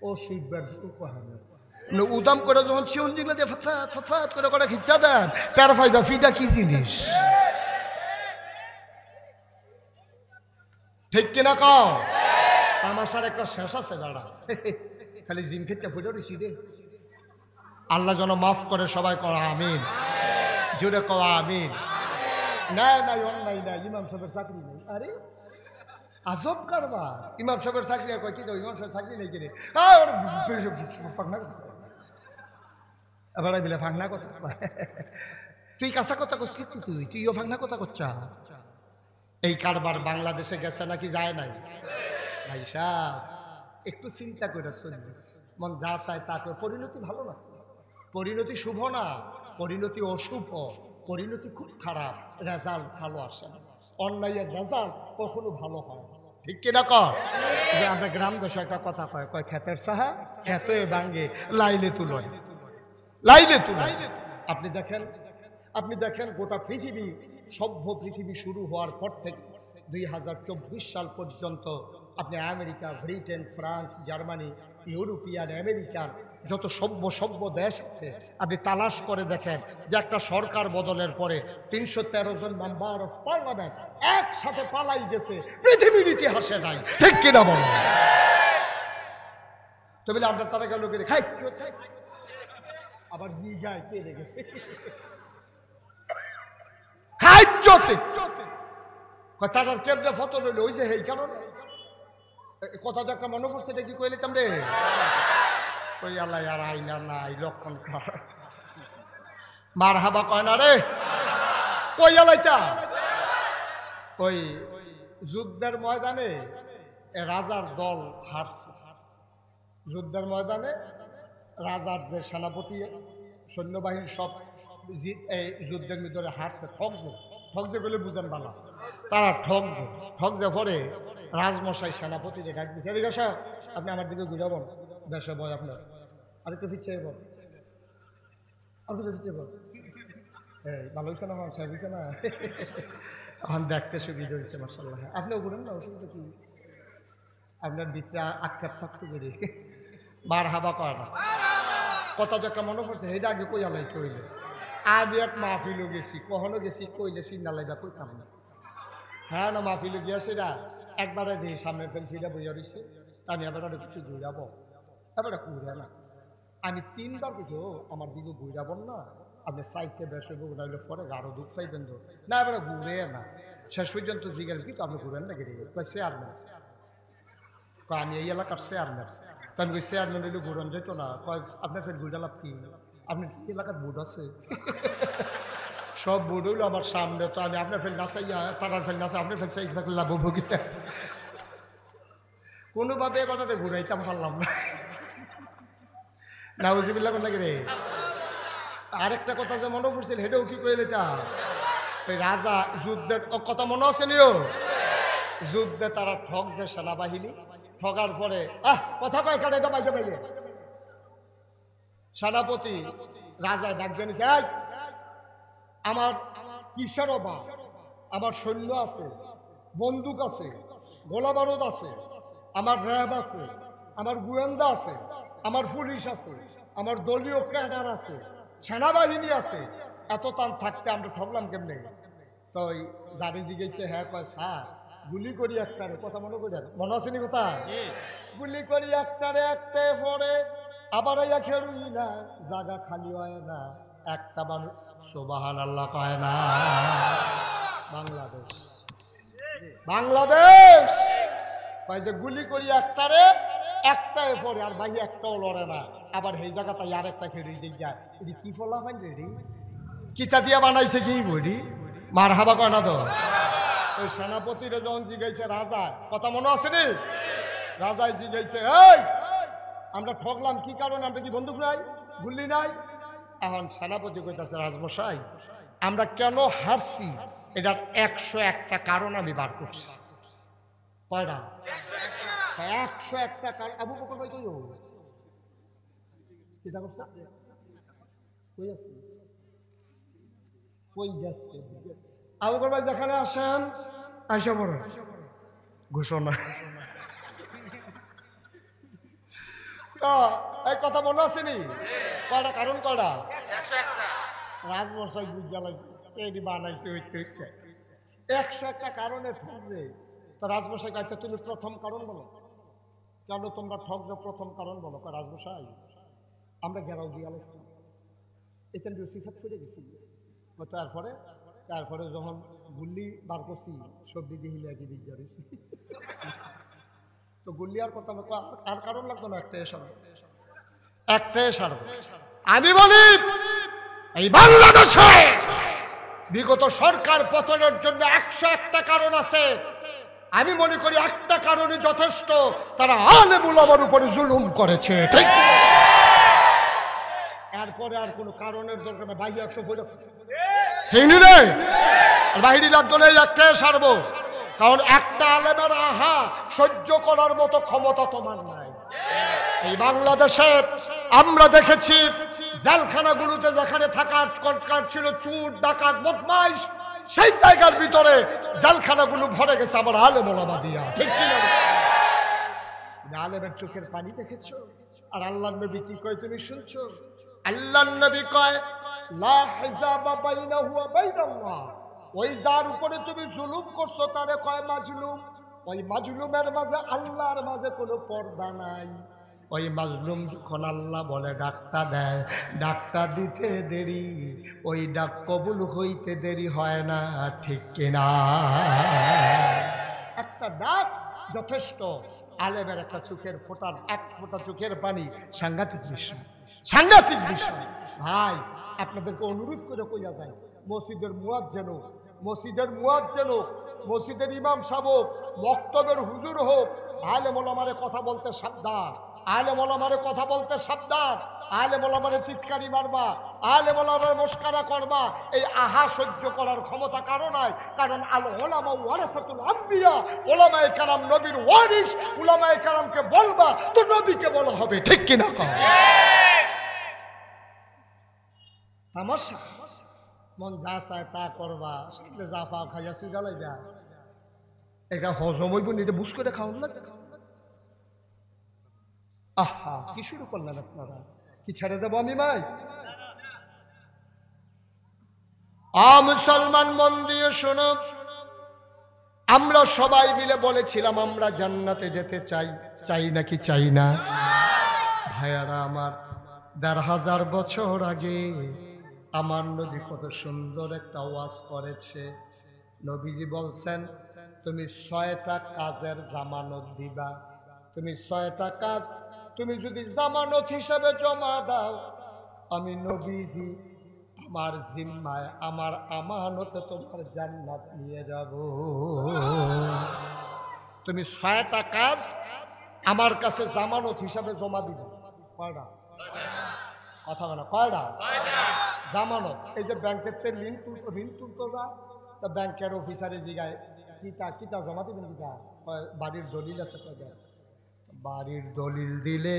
ও সুইটবার উদাম করে যখন চিউন জিগলে দিয়ে ফতফাত করে করে খিচ্ছা দেন, তার ফাইবা ফিটা কি জিনিস, ঠিক কিনা কও? তামাশার একটা শেষ আছে দাঁড়া, খালি জিম খেতে ফুটে রয়েছি রে। আল্লাহ যেন মাফ করে, সবাই করা আমিন, জুড়ে কওয়া আমিন। নাই অন্যায় নাই, ইমাম সাহেবের চাকরি নেই। আরে আজব কারবার, ইমাম সাহেবের চাকরি কয় কি তো ইমাম সাহেবের চাকরি নেই কিনে এবার বিলে ফাংনা কথা। তুই কাঁচা কথা করছিস কি? তুইও ফাংনা কথা করছা। এই কারবার বাংলাদেশে গেছে নাকি যায় নাই? ভাই সাহেব একটু চিন্তা করে চলবে, মন যা চায় তা করে। পরিণতি ভালো না, পরিণতি শুভ না, পরিণতি অশুভ, পরিণতি খুব খারাপ, রেজাল্ট ভালো আসে না। অন্যায়ের রেজাল্ট কখনো ভালো হয় না, ঠিক কিনা কর? যে আমরা গ্রাম দেশে একটা কথা কয়, ক্ষেতের সাহা ক্ষেতে ভাঙ্গে, লাইলে তুলয়। আপনি দেখেন গোটা পৃথিবী, সভ্য পৃথিবী শুরু হওয়ার পর থেকে 2024 সাল পর্যন্ত আপনি America, Britain, France, Germany, European আমেরিকার যত সভ্য দেশ আছে, আপনি তালাশ করে দেখেন যে একটা সরকার বদলের পরে 313 জন মেম্বার অফ পার্লামেন্ট একসাথে পালাই গেছে, পৃথিবীর ইতিহাসে নাই, ঠিক কিনা বলো? তবে আমরা তারা গেল করে খাইছ, আবার জি গায় কে রেখেছে কথাটার কেমনে ফটো রইল, ওই যে এই কারণে কথাটা একটা মনে পড়ছে, এটা কি কইলিতাম রে? কই আল্লাহ আর আইনা নাই লক্ষণ খাওয়া মার হাবা কয় না রে, কই আলাইটা? ওই যুদ্ধের ময়দানে রাজার দল হারছে, যুদ্ধের ময়দানে রাজার যে সেনাপতি সৈন্যবাহিনী সব এই যুদ্ধের ভিতরে হারছে, ঠকছে বলে বুঝেন বালা, তারা ঠকছে পরে রাজমশাই সেনাপতি যে ডাক দিচ্ছে, এদিকে আসা, আপনি আমার দিকে ঘুরাবেন, দেশে বয় আপনার আরেকটু পিছিয়ে বল, আপনি তো পিছিয়ে বল, এই ভালো হয়েছে না, সাহেব হয়েছে না, এখন দেখতে সুবিধা হয়েছে মার্শাল্লাহ। আপনিও ঘুরেন না, অসুবিধা কি? আপনার ভিতরে আক্ষেপ থাকতে পারি, বার হাবা কয় না, কথা যে মনে পড়ছে সেইটা আগে কই আলাই কইলে। আমি এক মাহফিলও গেছি, কখনো গেছি কইলে চিন্তা লাগা কইতাম না। হ্যাঁ না, মাহফিলও গিয়া সেটা একবারে দিই সামনে ফেলছিটা বইয়া রয়েছে, আমি এবার কিছু ঘুরাবো, এবারে ঘুরে না। আমি 3 বার কিছু আমার দিকে ঘুরাবেন না, আপনি সাইডে বেসে ঘুরাইলে পরে আরো দুঃখ চাইবেন তো না, এবারে ঘুরে না। শেষ পর্যন্ত জিজ্ঞেস কি তো আপনি ঘুরেন না গেলে চেয়ারম্যান, আমি এই এলাকার চেয়ারম্যান। তো আমি চেয়ারম্যান হইলে ঘুরন যেত না, আপনার ফের ঘুরে লাভ কি, আপনি কি এলাকার বোর্ড আছে? সব বোর্ড হইলো আমার সামনে, তো আমি আপনার ফেল নাচাইয়া তারার ফেল নাচা আপনার ফেল চাই থাকলে লাভ ভোগী কোনোভাবে এবারে ঘুরাইতাম পারলাম না। না বুঝিবিল্লা কোন লাগে রে। আরেকটা কথা যে মনে পড়ছিল হেঁটেও কি কইলে তা ওই রাজা যুদ্ধের কথা মনে আছে নিও, যুদ্ধে তারা ঠক যে সেনাবাহিনী, ঠকার পরে কথা কয় কাটে তো বাইতে পাইলে সেনাপতি রাজায় ডাকবেন, আমার কিসের অভাব, আমার সৈন্য আছে, বন্দুক আছে, গোলা বারুদ আছে, আমার র্যাব আছে, আমার গোয়েন্দা আছে, আমার পুলিশ আছে, আমার দলীয় ক্যাডার আছে, সেনাবাহিনী আছে, এত টান থাকতে আমরা ঠকলাম কেমনে? তো ওই জানি জিজ্ঞেসে, হ্যাঁ কয় স্যার গুলি করি একটারে, কথা মনে করি মনে আসেনি কথা, গুলি করি একটারে একটা পরে আবার ইয়া খেরুই না, জায়গা খালি হয় না, একটা মানুষ সুবহানাল্লাহ কয় না। বাংলাদেশ বাংলাদেশ কয় যে গুলি করি একটারে একটাই পরে আর ভাই একটাও লড়ে না, আবার সেই জায়গাটা আর একটা খেরুই দিয়ে যায়, এটি কি ফলা হয় রে, কিতা দিয়া বানাইছে কি বলি মার হাবা কয় না তো। ওই সেনাপতিরে যখন জিগাইছে রাজা, কথা মনে আছে নি, রাজায় জিগাইছে এই আমরা ঠকলাম কি কারণে, আমরা কি বন্দুক নাই গুলি নাই? এখন সেনাপতি কইতাছে রাজমশাই আমরা কেন হারছি এটার 101টা কারণ আমি বার করছি। কয়টা? 101টা কারণ। আবু বকর ভাই কই চিন্তা করছে কই আছে, কই গেছে? আবু বকর ভাই যেখানে আসেন আইসা বড় ঘোষণা। এই কথা মনে আসেনি? কয়টা কারণ? কয়টা? রাজমশাই বুঝালাইছে এটি বানাইছে হইতে হইতে 101টা কারণে ঠকবে। তো রাজমশাই কাছে তুমি প্রথম কারণ বলো, কেন তোমরা ঠকবে প্রথম কারণ বলো। রাজমশাই আমরা গেরাও দিয়ে আলাইছিলাম, এখান সিফাত ফিরে গেছি, তারপরে যখন গুল্লি বার করছি সবজি দিয়ে হিলে একই দিক যাচ্ছি, তো গুল্লি আর করতাম আর কারণ লাগতো না, একটাই সারব। আমি বলি এই বাংলাদেশে বিগত সরকার পতনের জন্য 101টা কারণ আছে, আমি মনে করি একটা কারণে যথেষ্ট, তারা আলেম উলামার উপরে জুলুম করেছে, ঠিক? এরপরে আর কোনো কারণের দরকার না, বাইরে 100 ফেরত বাহিনী লাগতো না, একটাই সারবো। কারণ একটা আলেমের আহা সহ্য করার মতো ক্ষমতা তোমার নাই। এই বাংলাদেশে আমরা দেখেছি জেলখানাগুলোতে যেখানে থাকার কটকার ছিল চুর ডাকাত বদমাইশ, সেই জায়গার ভিতরে জেলখানাগুলো ভরে গেছে আমার আলেম ওলামা দিয়া, ঠিক কিনা? আলেমের চোখের পানি দেখেছো? আর আল্লাহর নবী কি কয় তুমি শুনছো? আল্লাহর নবী কয় লা হিজাবা বাইনাহু ওয়া বাইনাল্লাহ, ওই যার উপরে তুমি জুলুম করছো তারে কয় মাজলুম, ওই মাজলুমের মাঝে আল্লাহর মাঝে কোনো পর্দা নাই। ওই মাজলুম যখন আল্লাহ বলে ডাকটা দেয়, ডাকটা দিতে দেরি, ওই ডাক কবুল হইতে দেরি হয় না, ঠিক কিনা? একটা ডাক যথেষ্ট। আলেমের একটা চোখের ফোটার এক ফোঁটা চোখের পানি সাংঘাতিক বিষয়, সাংঘাতিক বিষয়। ভাই আপনাদেরকে অনুরোধ করে কইয়া যায়, মসজিদের মুয়াজ্জিন হোক, মসজিদের ইমাম সাহেব হোক, মক্তবের হুজুর হোক, আলেম ওলামারে কথা বলতে সাবধান, আলেম ওলামারে কথা বলতে সাবধান, আলেম ওলামারে চিৎকারি মারবা, আলেম ওলামারে মস্কারা করবা, এই আহা সহ্য করার ক্ষমতা কারো নাই। কারণ আল ওলামা ওয়ারাসাতুল আম্বিয়া, ওলামায়ে কেরাম নবীর ওয়ারিস, ওলামায়ে কেরামকে বলবা তো নবীকে বলা হবে, ঠিক কিনা? তামাশা মন যা চায় তা করবা, সামনে যা পাও খাইয়া সুইডালাই যা, এটা হজম হইব না, এটা বুঝ করে খাওয়ান লাগে। আহা কি শুরু করলেন আপনারা, কি ছেড়ে দেবো আমি ভাই? মুসলমান মন দিয়ে শোনো, আমরা সবাই মিলে বলেছিলাম আমরা জান্নাতে যেতে চাই, চাই নাকি চাই না? ভাইয়ারা আমার, ১,৫০০ বছর আগে আমার নবী কত সুন্দর একটা ওয়াজ করেছে। নবীজি বলছেন, তুমি ৬টা কাজের জামানত দিবা। তুমি ৬টা কাজ তুমি যদি জামানত হিসাবে জমা দাও, আমি নবীজি আমার জিম্মায় আমার আমানতে তোমার জান্নাত নিয়ে যাব। তুমি ৬টা কাজ আমার কাছে জামানত হিসাবে জমা দিবে। কয়টা কথা বলা? কয়টা জামানত? এই যে ব্যাংকের তে ঋণ তুলতো যা, তা ব্যাংকের অফিসারে জিগায় কিতা কিতা জমা দিবেন, কিতা বাড়ির দলিল আছে, বাড়ির দলিল দিলে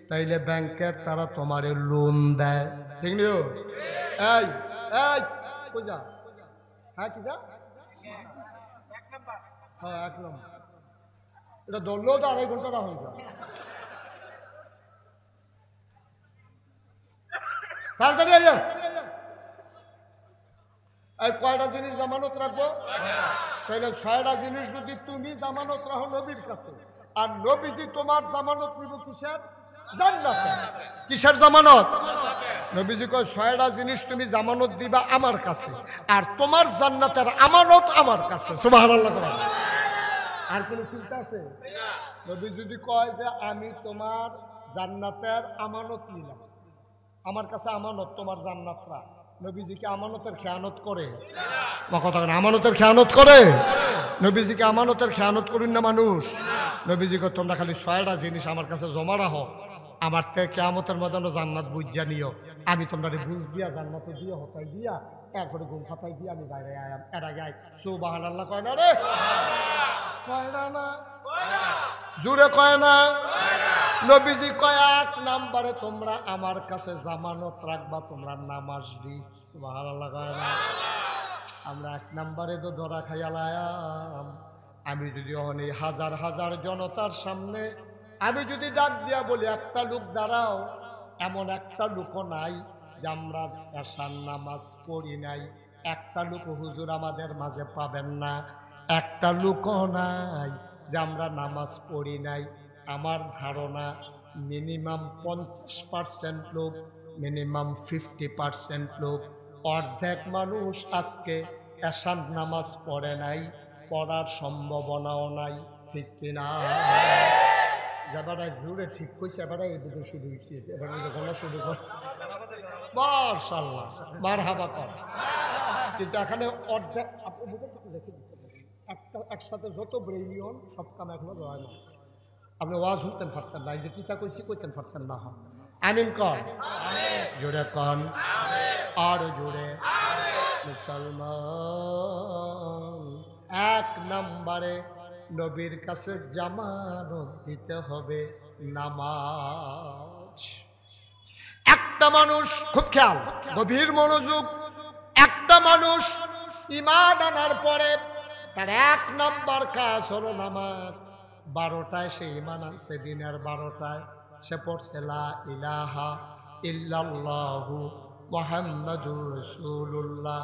তাইলে ব্যাংকের তারা তোমারে লোন দেয়, ঠিক নিও? এই এই কই যা? হ্যাঁ কি যা? হ্যাঁ ১ নম্বর। এটা ধরলেও তো ২.৫ ঘন্টা হয়ে যায়। তাড়াতাড়ি আইয়া। এই কয়টা জিনিস জামানত রাখবো? তাইলে ৬টা জিনিস যদি তুমি জামানত রাখো নবীর কাছে, আর নবীজি তোমার জামানত নিব কিসের? জান্নাতের। কিসের জামানত? নবীজি কয় ৬টা জিনিস তুমি জামানত দিবা আমার কাছে, আর তোমার জান্নাতের আমানত আমার কাছে। সুবহানাল্লাহ। আর কোনো চিন্তা আছে? নবী যদি কয় যে আমি তোমার জান্নাতের আমানত নিলাম, আমার কাছে আমানত তোমার জান্নাতরা, নবীজিকে আমানতের খেয়ানত করে? কথা বলেন, আমানতের খেয়ানত করে? নবীজিকে আমানতের খেয়ানত করুন না মানুষ। নবীজিকে তোমরা খালি ৬টা জিনিস আমার কাছে জমা রাখো, আমার থেকে কিয়ামতের ময়দানে জান্নাত বুঝিয়া নিও। আমি তোমরা বুঝ দিয়া জান্নাতে দিয়ে হতাই দিয়া এরপরে ঘুম খাতাই দিয়ে আমি বাইরে আয়াম। এর আগে আয় সুবহানাল্লাহ কয় না রে? কয় না? জুড়ে কয় না? নবীজি কয় ১ নম্বরে তোমরা আমার কাছে জামানত রাখবা তোমরা নামাজী। সুবহানাল্লাহ কয় না? আমরা ১ নম্বরে তো ধরা খাইয়ালাম। আমি যদি অনেক হাজার হাজার জনতার সামনে আমি যদি ডাক দিয়া বলি একটা লোক দাঁড়াও, এমন একটা লোকও নাই যে আমরা এশার নামাজ পড়ি নাই। একটা লোক হুজুর আমাদের মাঝে পাবেন না। একটা লোকও নাই যে আমরা নামাজ পড়ি নাই। আমার ধারণা মিনিমাম ৫০% লোক, মিনিমাম 50% লোক, অর্ধেক মানুষ আজকে এশার নামাজ পড়ে নাই, পড়ার সম্ভাবনাও নাই, ঠিক কিনা? যাবারা জুড়ে ঠিক কইছে, এবারে এই দুটো শুরু হয়েছে, এবারে গলা শুরু কর, মাশাআল্লাহ মারহাবা কর। কিন্তু এখানে অর্ধেক একটা একসাথে যত ব্রেইলিয়ন সব কাম এখনো হয় না। আপনি ওয়াজ শুনতেন পারতেন না, এই যে কিতা কইছি কইতেন পারতেন না। হন আমিন কন, জোরে কন, আর জোরে। মুসলমান ১ নম্বরে নবীর কাছে জামানত দিতে হবে নামাজ। একটা মানুষ, খুব খেয়াল, গভীর মনোযোগ, একটা মানুষ ঈমান আনার পরে তার ১ নম্বর কাজ হলো নামাজ। ১২টায় সে ঈমান আনছে, দিনের ১২টায় সে পড়ছে লা ইলাহা ইল্লাল্লাহু মুহাম্মাদুর রাসূলুল্লাহ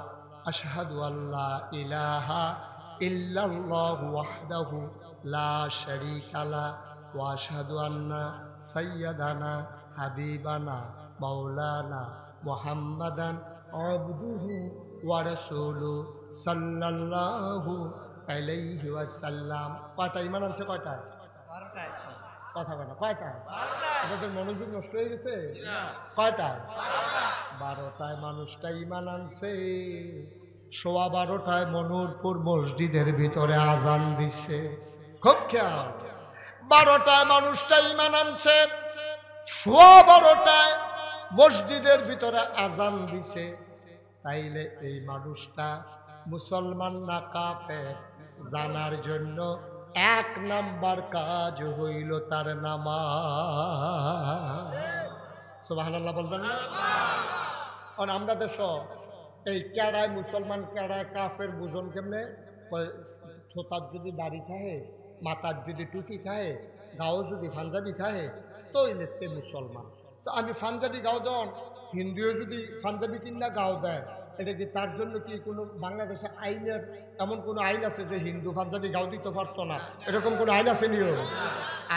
আশহাদু আল্লা ইলাহা ইল্লাল্লাহু ওয়াহদাহু লা শারীকা লাহু ওয়া আশহাদু আন্না সাইয়্যিদানা হাবিবানা মাওলানা মুহাম্মাদান আবদুহু ওয়া রাসূলুহু সাল্লাল্লাহু আলাইহি ওয়াসাল্লাম। কয়টা ঈমান আনছে? কয়টা? 12টায়। কথা বলে কয়টা? আপনাদের মনোযোগ নষ্ট হয়ে গেছে? কয়টা? 12টায় মানুষটা ঈমান আনছে। 12:15 মনুরপুর মসজিদের ভিতরে আজান দিছে। খুব খেয়াল, 12টায় মানুষটা ঈমান আনছে, 12:15 মসজিদের ভিতরে আজান দিছে। তাইলে এই মানুষটা মুসলমান না কাফের জানার জন্য ১ নাম্বার কাজ হইল তার নামাজ। সুবহানাল্লাহ বলবেন না? কারণ আমরা দেশ এই কেড়ায় মুসলমান কেড়ায় কাফের বুঝন কেমনে? ছোটার যদি দাড়ি থাকে, মাথার যদি টুপি থাকে, গাও যদি পাঞ্জাবি থাকে, তো এলেতে মুসলমান। তো আমি পাঞ্জাবি গাও দেন, হিন্দুও যদি পাঞ্জাবি কিনা গাও দেয়, এটা কি তার জন্য কি কোনো বাংলাদেশে আইনের এমন কোনো আইন আছে যে হিন্দু পাঞ্জাবি গাও দিতে পারতো না? এরকম কোনো আইন আছে নিও?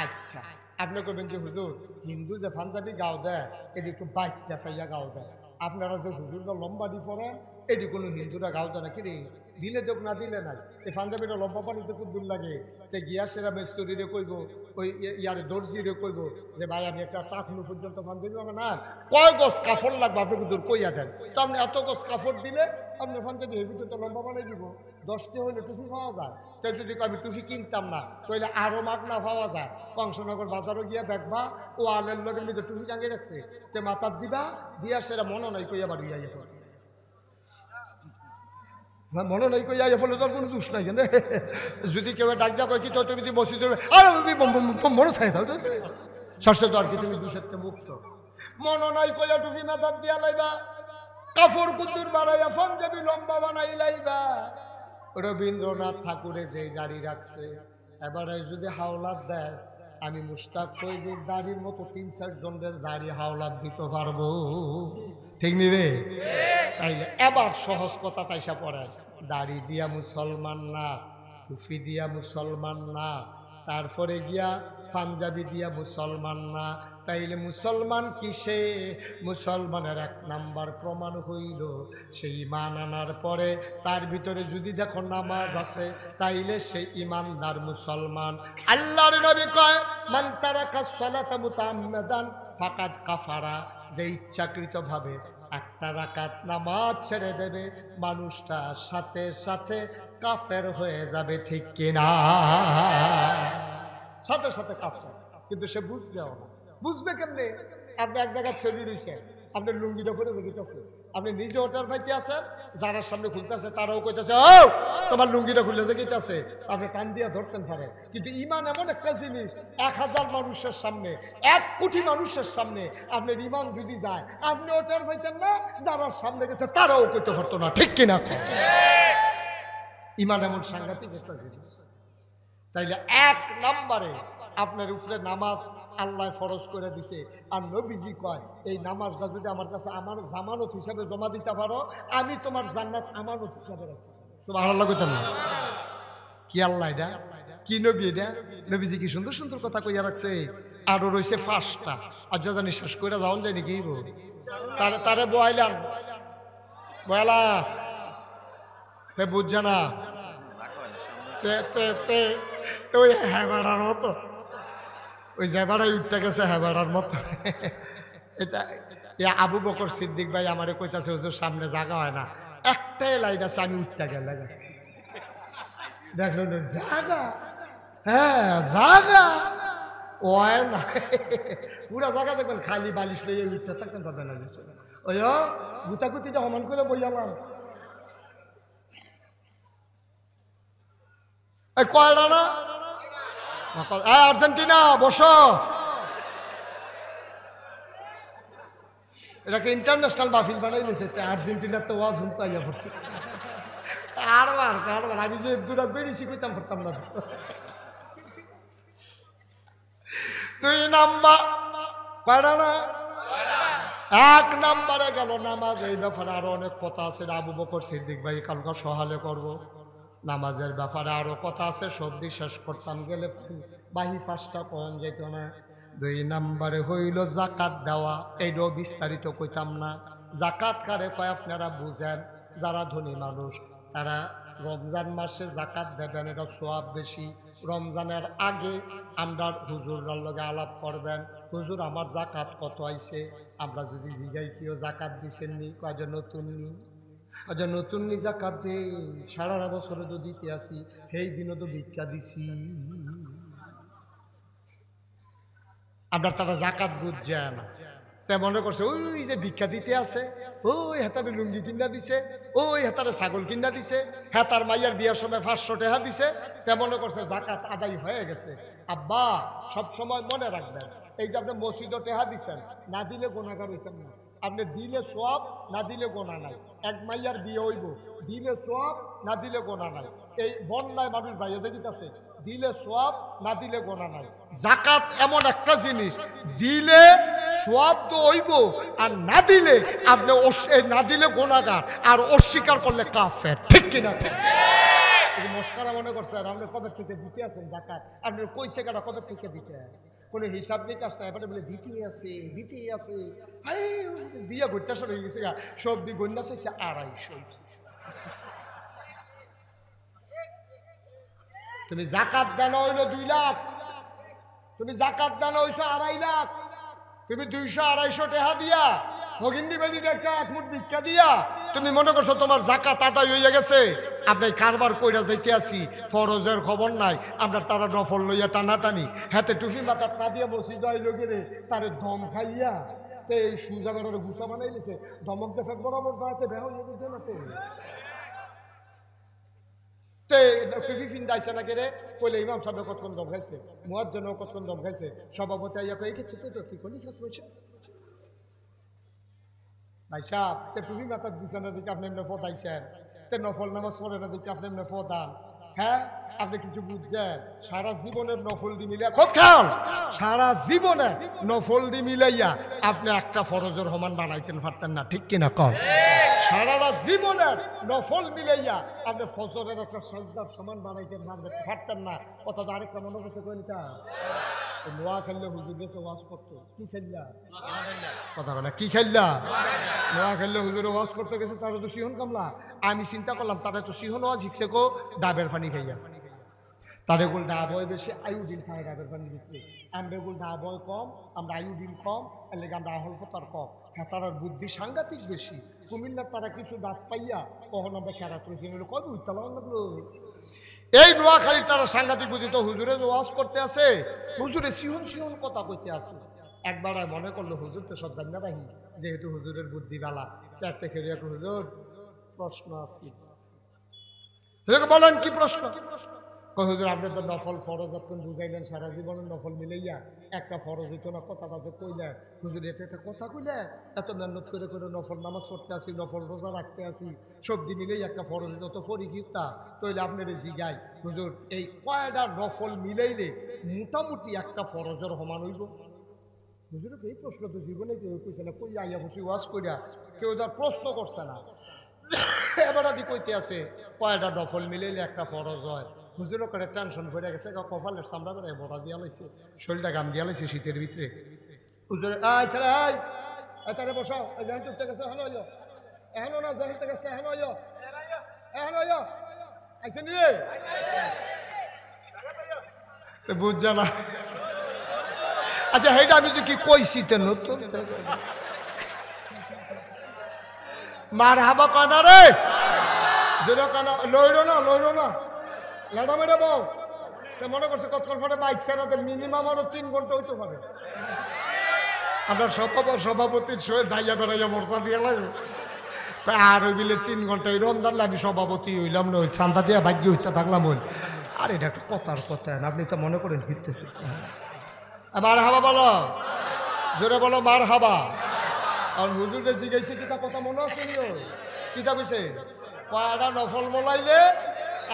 আচ্ছা, আপনি কবেন যে হুজুর হিন্দু যে পাঞ্জাবি গাও দেয় এটি একটু বাইকটা চাইয়া গাও দেয়, আপনারা যে হুজুরটা লম্বা দি পড়েন এটি কোনো হিন্দুরা গাও দেয় না, কিরে দিলে যোগ না দিলে নাই। এই পাঞ্জাবিটা লম্বা পানিতে খুব দূর লাগে, তে গিয়া সেরা মেস্তরিরে কইব, ওই ইয়ারে দর্জিরে কইব যে ভাই আমি একটা টাকনু পর্যন্ত পাঞ্জাবি হবে না, কয় গজ কাপড় লাগবে আপনি দূর কইয়া দেন, তো আপনি এত গজ কাপড় দিলে আপনার পাঞ্জাবি হেভিতে তো লম্বা বানাই দিব। 10টি হইলে টুপি পাওয়া যায়, তাই যদি আমি টুপি কিনতাম না তাহলে আরো মাগনা পাওয়া যায়। কংসনগর বাজারও গিয়া দেখবা ও আলের লগের মধ্যে টুপি টাঙিয়ে রাখছে, তে মাথার দিবা দিয়া সেরা মনে নাই কইয়া বাড়ি যাইয়া পড়ে, মনে নাই কইয়া ফলে তোর কোনো দোষ নাই কেন। যদি কেউ ডাক যা কয় কি তো তুমি মসজিদে মনে থাকে ষষ্ঠ তো আর কি তুমি দোষের মুক্ত, মনে নাই কইয়া টুপি মাথার দিয়া লাইবা, কাপড় কুতুর বাড়াইয়া পাঞ্জাবি লম্বা বানাই লাইবা। রবীন্দ্রনাথ ঠাকুরে যে দাড়ি রাখছে, এবারে যদি হাওলাত দেয় আমি মুশতাক ফৈজির দাড়ির মতো 3-4 জনের দাড়ি হাওলাত দিতে পারবো, ঠিক নি রে? তাইলে এবার সহজ কথা তাইসা পড়ে, দাড়ি দিয়া মুসলমান না, টুপি দিয়া মুসলমান না, তারপরে গিয়া পাঞ্জাবি দিয়া মুসলমান না, তাইলে মুসলমান কিসে? মুসলমানের 1 নাম্বার প্রমাণ হইল সেই ঈমান আনার পরে তার ভিতরে যদি দেখো নামাজ আছে তাইলে সেই ঈমানদার মুসলমান। আল্লাহর নবী কয় মান তারাকা সালাতা মুতাআম্মিদান ফাকাদ কাফারা, যে ইচ্ছাকৃতভাবে একটা রাকাত নামাজ ছেড়ে দেবে মানুষটা সাথে সাথে কাফের হয়ে যাবে, ঠিক কিনা? সাথে সাথে কাফের, কিন্তু সে বুঝবেও না। বুঝবে কেমনে? আপনি এক জায়গায় ফেলি রয়েছেন, আপনার লুঙ্গিটা পরে দেখিতেছে, আপনি নিজে ওটার পাইতে আছেন, যারা সামনে খুলতেছে তারাও কইতেছে ও তোমার লুঙ্গিটা খুলে দেখিতেছে, আপনি টান দিয়া ধরতেন পারে। কিন্তু ঈমান এমন একটা জিনিস, 1000 মানুষের সামনে, 1 কোটি মানুষের সামনে আপনার ঈমান যদি যায়, আপনি ওটার পাইতেন না, যারা সামনে গেছে তারাও কইতে পারতো না, ঠিক কিনা? ঈমান এমন সাংঘাতিক একটা জিনিস। তাইলে 1 নম্বরে আপনার উপরে নামাজ আল্লাহ ফরজ করে দিছে, আর নবীজি কয় এই নামাজটা যদি আমার কাছে আমার জামানত হিসাবে জমা দিতে পারো আমি তোমার জান্নাত আমানত হিসাবে রাখি। সুবহানাল্লাহ কইতাম না? কি আল্লাহ এটা, কি নবী এটা? নবীজি কি সুন্দর সুন্দর কথা কইয়া রাখছে। আরো রয়েছে 5টা, আর জানি শেষ করে যাওন যায় নাকি? তারে বয়াইলাম বয়ালা তে বুঝছে না, ওই হ্যাঁ মতো ওই জেবাড়াই উঠতে গেছে হ্যাঁ মতো। এটা আবু বকর সিদ্দিক ভাই আমারে কইতাছে হুজুর সামনে জায়গা হয় না, একটাই লাইন আছে আমি উঠতে গেলে দেখলেন জায়গা, হ্যাঁ জায়গা ওয় না, পুরা জায়গা দেখবেন খালি বালিশ লইয়ে উঠতে থাকতেন পাবে না। ওই গুতাগুতিটা সমান করে বইয়ালাম কয়টা না আর্জেন্টিনা বসো, এটাকে ইন্টারন্যাশনাল মাহফিল বানাই নিয়েছে, আর্জেন্টিনার তো ওয়াজ শুনতে আইয়া পড়ছে। কারবার কারবার আমি যে দূরা বেরিয়েছি কইতাম পারতাম না। 2 নাম্বার কয়টা না? 1 নাম্বারে গেল নামাজ। এই ব্যাপারে আরো অনেক কথা আছে, আবু বকর সিদ্দিক ভাই কালকে সহালে করব। নামাজের ব্যাপারে আরো কথা আছে, সবদি শেষ করতাম গেলে বাহি 5টা কন যেত না। 2 নাম্বারে হইল জাকাত দেওয়া, এইটাও বিস্তারিত কইতাম না। জাকাত কারে কয় আপনারা বুঝেন, যারা ধনী মানুষ তারা রমজান মাসে জাকাত দেবেন, এটা সওয়াব বেশি। রমজানের আগে আমরা হুজুররার লগে আলাপ করবেন, হুজুর আমার জাকাত কত আইছে, আমরা যদি জিগাই কেউ জাকাত দিছেন নি, কয়জন নতুন নি, আচ্ছা নতুন নি জাকাত দে, সারা বছরে তো দিতে আসি, সেই দিনও তো ভিক্ষা দিছি। আপনার তারা জাকাত বুঝছে না, তাই মনে করছে ওই যে ভিক্ষা দিতে আছে, ওই হেতারে লুঙ্গি কিনা দিছে, ওই হেতারে ছাগল কিনা দিছে, হেতার মাইয়ার বিয়ার সময় 500 টাকা দিছে, তা মনে করছে জাকাত আদায় হয়ে গেছে। আব্বা সব সময় মনে রাখবেন, এই যে আপনি মসজিদও টেহা দিচ্ছেন, না দিলে গুনাহগার হইতেন না। আপনি দিলে সওয়াব, না দিলে গোনা নাই। 1 মাইয়ার বিয়ে হইব, দিলে সওয়াব, না দিলে গোনা নাই। এই বন্যায় মানুষ বাইরে দেখিতেছে, দিলে সওয়াব, না দিলে গোনা নাই। জাকাত এমন একটা জিনিস, দিলে সওয়াব তো হইব, আর না দিলে আপনি না দিলে গোনাগার, আর অস্বীকার করলে কাফের, ঠিক কিনা? মস্কারা মনে করছে আর আপনি কবে থেকে দিতে আছেন জাকাত, আপনি কইছে কারা কবে থেকে দিতে? কোনো হিসাব নিকাশ না, এবারে বলে দিতে আছে দিয়া ঘুরতে শুরু হয়ে গেছে, সবজি গন্যা চাইছে 250। তুমি জাকাত দানো হইলো 2 লাখ, তুমি জাকাত দানো হইছো 2.5 লাখ, তুমি 200-250 টাকা দিয়া ভগিন্দি বেড়ি রেখা 1 মুঠ ভিক্ষা দিয়া তুমি মনে করছো তোমার জাকাত আদায় হইয়া গেছে। আপনি কারবার কইরা যাইতে আসি, ফরজের খবর নাই, আমরা তারা নফল লইয়া টানাটানি, হাতে টুপি মাথাত না দিয়া বসি যাই লোকেরে তারে দম খাইয়া তে এই সুজা বেড়ারে গুছা বানাই দিছে, দমক দেখে বরাবর যাইতে বেহ হইয়া দিতে না তো টুপি ফিন্দাইছে না কেরে কইলে ইমাম সাহেব কতক্ষণ দম খাইছে, মুয়াজ্জিন কতক্ষণ দম খাইছে, সভাপতি আইয়া কই কিছু তো তুই কোনি খাস বলছে ভাই সাহেব তে টুপি মাথাত দিছে না দিকে আপনি এমনি ফদাইছেন, তে নফল নামাজ পড়ে না দিকে আপনি এমনি ফদান। হ্যাঁ আপনি কিছু বুঝছেন? সারা জীবনের নফল দি মিলাইয়া খুব খেয়াল, সারা জীবনে নফল দি মিলাইয়া আপনি একটা ফরজের সমান বানাইতেন পারতেন না, ঠিক কিনা কর? সারাটা জীবনের নফল মিলাইয়া আপনি ফজরের একটা সাজদার সমান বানাইতেন পারতেন না। কথা তো আরেকটা মনে করতে কইতা নোয়া খেললে হুজুর গেছে ওয়াজ করতো, কি খেললা কথা বলে কি খেললা? নোয়া খেললে হুজুরে ওয়াজ করতে গেছে, তারা তো সিহন কামলা। আমি চিন্তা করলাম তারা তো সিহন ওয়াজ শিখছে কো ডাবের পানি খাইয়া, তাদের গুল ডাব হয় বেশি, আয়োডিন খায় ডাবের পানি দিচ্ছে। আমরা গুল ডাব হয় কম, আমরা আয়োডিন কম, এর লেগে আমরা আহল ফতার কম। হ্যাঁ তারার বুদ্ধি সাংঘাতিক বেশি। কুমিল্লার তারা কিছু ডাব পাইয়া তখন আমরা খেরাত করেছি, কবে উত্তালা লাগলো। এই নোয়াখালীর তারা সাংঘাতিক বুঝিত, হুজুরে যে ওয়াজ করতে আছে, হুজুরে সিহন সিহন কথা কইতে আছে। একবার মনে করলো হুজুর তো সব জানা রাখি, যেহেতু হুজুরের বুদ্ধি বালা, একটা খেলে এক হুজুর প্রশ্ন আছে। বলেন কি প্রশ্ন? হুজুর আপনি তো নফল ফরজ এতক্ষণ বুঝাইলেন, সারা জীবনের নফল মিলাইয়া একটা ফরজ হইতো না, কথাটা যে কইলেন হুজুর এটা একটা কথা কইলে, এত মেহনত করে করে নফল নামাজ পড়তে আসি, নফল রোজা রাখতে আসি, সবজি মিলেই একটা ফরজ হইতো, তো পরিচিতা তৈলে আপনার জিগাই হুজুর এই কয়টা নফল মিলাইলে মোটামুটি একটা ফরজের সমান হইব? হুজুর এই প্রশ্ন তো জীবনে কেউ কইছে না, কই আইয়া বসে ওয়াজ কইরা কেউ তার প্রশ্ন করছে না। এবার আদি কইতে আছে কয়টা নফল মিলাইলে একটা ফরজ হয়। হুজুরও করে টেনশন ভরে গেছে, কপালের সামরা বেড়ে বড়া দিয়া লাইছে, শরীরটা গাম দিয়া লাইছে শীতের ভিতরে। হুজুরে আয় ছেলে আয় তারে বসাও, জাহিন উঠতে গেছে, এখন হইল এখনো না, জাহিন গেছে এখন হইল, এখন হইল আইসেন রে বুঝছে না। আচ্ছা সেইটা আমি তো কি কইছি তে নতুন মার হাবা কানা রে, যেটা কানা লইল না লাডা মেরে বউ মনে করছে কতক্ষণ পরে বাইক ছাড়াতে মিনিমাম আরো 3 ঘন্টা হইতে পারে। আমরা সভাপতির শরীর ঢাইয়া বেড়াইয়া মর্চা দিয়ে লাগে আর ওই বিলে 3 ঘন্টা এই রমজান আমি সভাপতি হইলাম না, ওই চান্দা দিয়ে ভাগ্য হইতে থাকলাম। ওই আর এটা একটা কথার কথা, আপনি তো মনে করেন ফিরতে ফিরতে মার হাবা বলো, জোরে বলো মার হাবা। আর হুজুর বেশি গেছে কিতা কথা মনে আছে নিও, কিতা কইছে কয়টা নফল মোলাইলে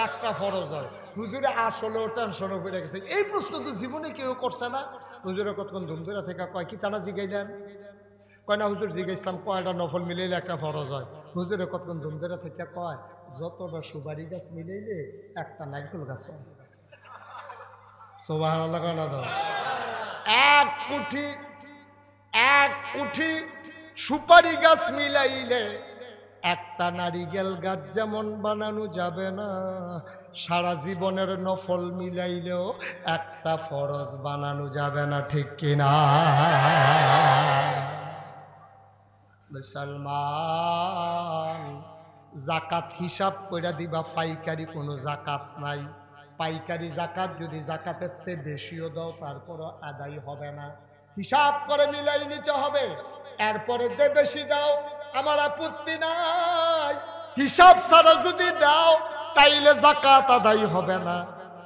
একটা ফরজ হয়। হুজুরে আসলেও টেনশনও পড়ে গেছে, এই প্রশ্ন তো জীবনে কেউ করছে না। হুজুরে কতক্ষণ ধুমধুরা থেকে কয় কি তানা জিগাইলেন, কয় না হুজুর জিগাইছিলাম কয়টা নফল মিলাইলে একটা ফরজ হয়। হুজুরে কতক্ষণ ধুমধুরা থেকে কয় যতটা সুপারি গাছ মিলাইলে একটা নারকেল গাছ হয়। সুবহানাল্লাহ না দাও, এক কুঠি সুপারি গাছ মিলাইলে একটা নারিকেল গাছ যেমন বানানো যাবে না, সারা জীবনের নফল মিলাইলেও একটা ফরজ বানানো যাবে না, ঠিক কিনা? মুসলমান জাকাত হিসাব করে দিবা, পাইকারি কোনো জাকাত নাই। পাইকারি জাকাত যদি জাকাতের চেয়ে বেশিও দাও তারপরও আদায় হবে না, হিসাব করে মিলাই নিতে হবে। এরপরে যে বেশি দাও আমার আপত্তি নাই, হিসাব ছাড়া যদি দাও তাইলে জাকাত আদায় হবে না।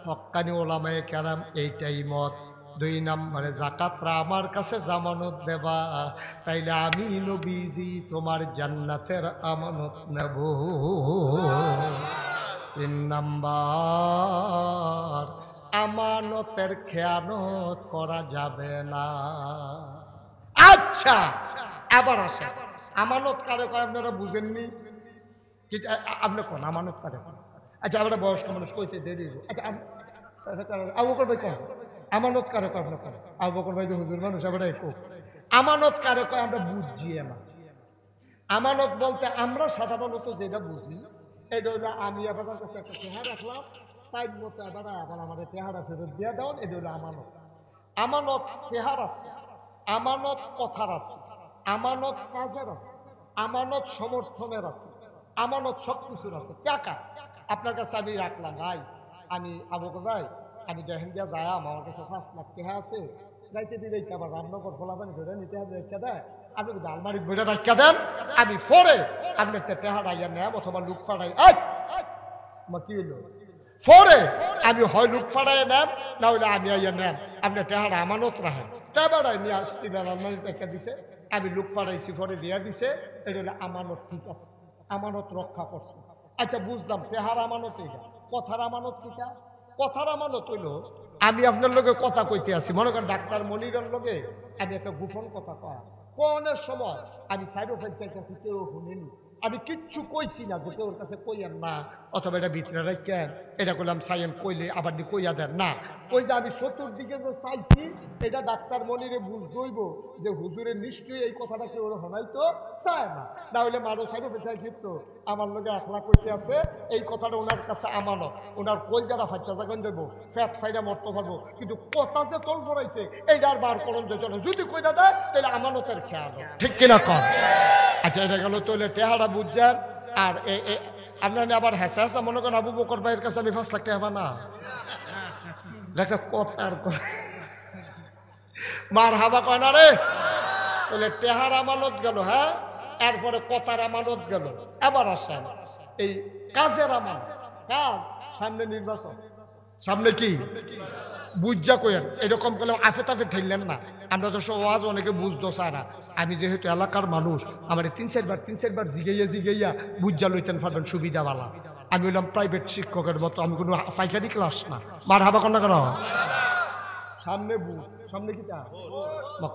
হক্কানি ওলামায়ে কেরাম এইটাই মত। 2 নম্বরে জাকাতরা আমার কাছে জামানত দেবা, তাইলে আমি নবীজি তোমার জান্নাতের আমানত নেব। 3 নম্বর আমানতের খেয়ানত করা যাবে না। আচ্ছা আবার আসে আমানত কারে কয় আপনারা বুঝেননি, আপনি কোন আমানত কারে? আচ্ছা আমরা বয়স্ক মানুষ কইতে দেরি। আচ্ছা আবু বকর ভাই কোন আমানত কারে কয় আপনার করে আবু বকর ভাই তো হুজুর মানুষ এবারে আমানত কারে কয় আমরা বুঝছি না। আমানত বলতে আমরা সাধারণত যেটা বুঝি এটা হলো আমি আপনার কাছে একটা চেহারা রাখলাম, টাইম মতো আবার আমাদের চেহারা ফেরত দিয়ে দেওয়ান, এটা হলো আমানত। আমানত চেহার আছে, আমানত কথার আছে, আমানত কাজের আছে, আমানত সমর্থনের আছে, আমানত সব কিছুর আছে। টাকা আপনার কাছে আমি রাখলাম, ভাই আমি আবু বকর ভাই আমি দেখেন দিয়া যায় আমার কাছে 5 লাখ টাকা আছে, রাইতে দিয়ে রেখে আবার রান্নাঘর ফলাফানি ধরে নিতে হবে রেখে দেয়, আপনি কিন্তু আলমারির বইটা রাখা দেন, আমি পরে আপনার টেহা রাইয়া নেব অথবা লুক ফাড়াই কি হলো পরে আমি হয় লুক ফাড়াই নেব, না হলে আমি আইয়া নেব আপনার টেহারা আমানত রাখেন। তেবারাই নিয়ে আসছি আলমারি রেখে দিছে, আমি লুক ফাড়াইছি পরে দিয়া দিছে, এটা হলো আমানত। ঠিক আছে, আমানত রক্ষা করছে। আচ্ছা বুঝলাম তেহার আমানত এটা, কথার আমানত কিটা? কথার আমানত হইলো আমি আপনার লগে কথা কইতে আছি, মনে করেন ডাক্তার মনিরের লগে আমি একটা গোপন কথা কয় কোনের সময় আমি সাইড অফেন্সের কাছে কেউ শুনিনি, আমি কিচ্ছু কইছি না যে তোর কাছে কইয়েন না অথবা এটা ভিতরে রাখেন, এটা করলাম সাইয়েন কইলে আবার নি কইয়া দেন না, কই যে আমি চতুর্দিকে যে চাইছি এটা ডাক্তার মনিরে বুঝবইব যে হুজুরের নিশ্চয়ই এই কথাটা কেউ হনাইতো চায় না, না হলে মানুষ সাইড অফেন্সার ক্ষিপ্ত আমার লগে একলা কইতে আছে এই কথাটা ওনার কাছে আমানত, ওনার কই যারা ফাইটা যখন দেবো ফ্যাট ফাইডা মরতে পারবো, কিন্তু কথা যে তল ফরাইছে এইটার বার করণ যেত না, যদি কইটা দেয় তাহলে আমানতের খেয়াল, ঠিক কিনা কর? আচ্ছা এটা গেল তাহলে টেহারা বুঝছেন। আর আপনার আবার হেসা হেসা মনে করেন আবু বকর ভাইয়ের কাছে আমি 5 লাখ টাকা না একটা কথার মার হাবা কয় না রে, তাহলে টেহার আমানত গেল, হ্যাঁ এরপরে কথার আমানত গেল। এবার আসেন এই কাজের আমানত। কাজ সামনে নির্বাচন, সামনে কি বুঝা কইেন, এরকম করলে আফে তাফে ঠেললেন না, আমরা তো সহজ অনেকে বুঝতো চায় না, আমি যেহেতু এলাকার মানুষ আমার 3-4 বার জিগাইয়া বুঝা লইতেন পারবেন সুবিধাওয়ালা, আমি হইলাম প্রাইভেট শিক্ষকের মতো, আমি কোনো পাইকারি ক্লাস না। মার হাবা কর না কেন? সামনে বুট, সামনে কিতা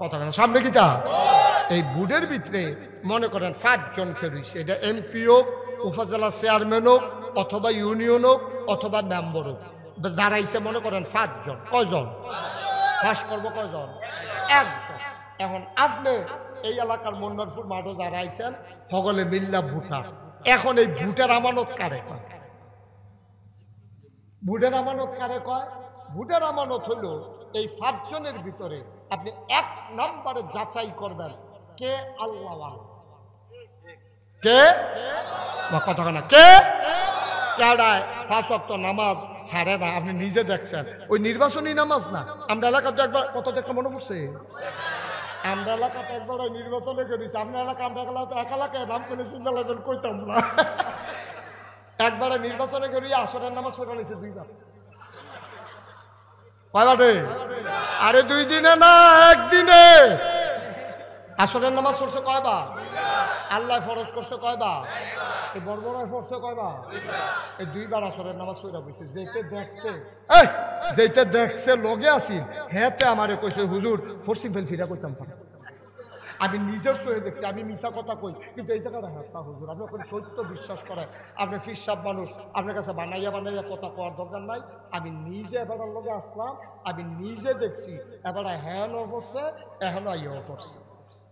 কথা কেন সামনে কিতা, এই বুটের ভিতরে মনে করেন 5 জন খেলছে, এটা এমপি হোক, উপজেলা চেয়ারম্যান হোক, অথবা ইউনিয়ন হোক, অথবা মেম্বার হোক, দাঁড়াইছে মনে করেন 5 জন। কয়জন ফাঁস করবো? কয়জন? 1 জন। এখন আপনি এই এলাকার মন্নারপুর মাঠও যারা আইছেন সকলে মিল্লা ভোটার, এখন এই ভোটের আমানত কারে কয়? ভোটের আমানত কারে কয়? ভোটের আমানত হলো এই 5 জনের ভিতরে আপনি 1 নম্বরে যাচাই করবেন কে আল্লাহ, কে কথা না, কে কেডায় 5 ওয়াক্ত নামাজ ছাড়ে না, আপনি নিজে দেখছেন। ওই নির্বাচনী নামাজ না, আমরা এলাকাতে একবার কত একটা মনে পড়ছে, আমরা এলাকাতে একবার ওই নির্বাচনে করেছি, আপনার এলাকা আমরা এক এলাকায় নাম করে চিন্তা লাগবেন কইতাম না, একবারে নির্বাচনে করি আসরের নামাজ পড়া নিয়েছে 2 বার। কয়বারে? আরে 2 দিনে না, 1 দিনে আসরের নামাজ পড়ছে কয়বার? আল্লাহ ফরজ করছে কয়বার? এই বর্বরায় পড়ছে কয়বার? এই 2 বার আসরের নামাজ পড়া বসে। যেতে দেখছে লগে আসিল হেতে আমারে কইছে হুজুর ফরসিম ফেল ফিরা করতাম, আমি নিজের সহে দেখছি, আমি মিশা কথা কই কিন্তু এই জায়গাটা হাসা হুজুর, আপনি ওখানে সত্য বিশ্বাস করেন, আপনি ফিরসাব মানুষ, আপনার কাছে বানাইয়া কথা কওয়ার দরকার নাই। আমি নিজে এবার লগে আসলাম, আমি নিজে দেখছি, এবার হ্যাঁ ন পড়ছে, এখনো ইয়েও পড়ছে।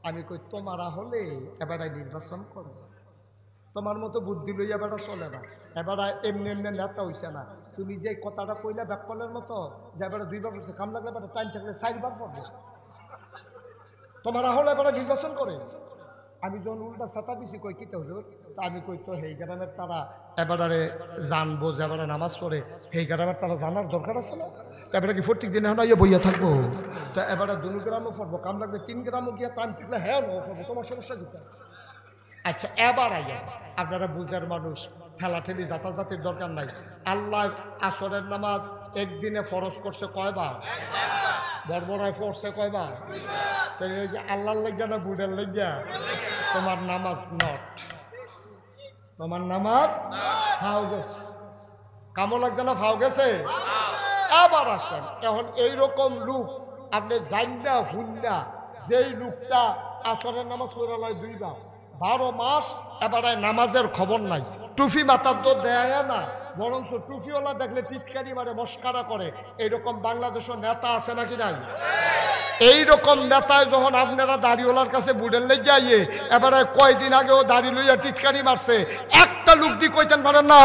আমি কই তোমারা হলে এবারে নির্বাচন করে, তোমার মতো বুদ্ধি লইয়া বেড়া চলে না, এবারে এমনি নেতা হইছে না, তুমি যে কথাটা কইলা ব্যাকলের মতো যে এবারে 2 বার পড়ছে, কাম লাগলে এবারে টাইম থাকলে 4 বার পড়বে, তোমার হলে এবারে নির্বাচন করে। আমি যখন উল্টা ছাতা দিছি কই কিতে হুজুর, তা আমি কই তো সেই গ্রামের তারা এবারে জানবো যে এবারে নামাজ পড়ে, সেই গ্রামের তারা জানার দরকার আছে না, এবারে কি প্রত্যেক দিন এখন ইয়ে বইয়া থাকবো, তো এবারে 2 গ্রামও পড়বো, কাম লাগলে 3 গ্রামও গিয়ে টাইম থাকলে হ্যাঁ নো পড়বো, তোমার সমস্যা দিতে। আচ্ছা এবার আইয়া আপনারা বুঝার মানুষ, ঠেলাঠেলি যাতাযাতির দরকার নাই। আল্লাহ আসরের নামাজ একদিনে ফরজ করছে কয়বার? বর্বরায় পড়ছে কয়বার? আল্লাহর লাগিয়া না বুড়ের লাগিয়া? তোমার নামাজ নট, তোমার নামাজ ফাও গেছে, কামো লাগছে না ফাও গেছে। আবার আসেন এখন এইরকম লোক আপনি জাইনা হুন্ডা, যেই লোকটা আসরের নামাজ পড়ে লয় 2 বার 12 মাস, এবারে নামাজের খবর নাই, টুফি মাথার তো দেয় না, বরঞ্চ টুপিওয়ালা দেখলে টিটকারি মারে মস্কারা করে। এইরকম বাংলাদেশের নেতা আছে নাকি নাই? এইরকম নেতায় যখন আপনারা দাড়িওয়ালার কাছে বুড়ের লেগে যাইয়ে এবারে কয়দিন আগেও দাড়ি লইয়া টিটকারি মারছে, একটা লোক দি কইতেন পারেন না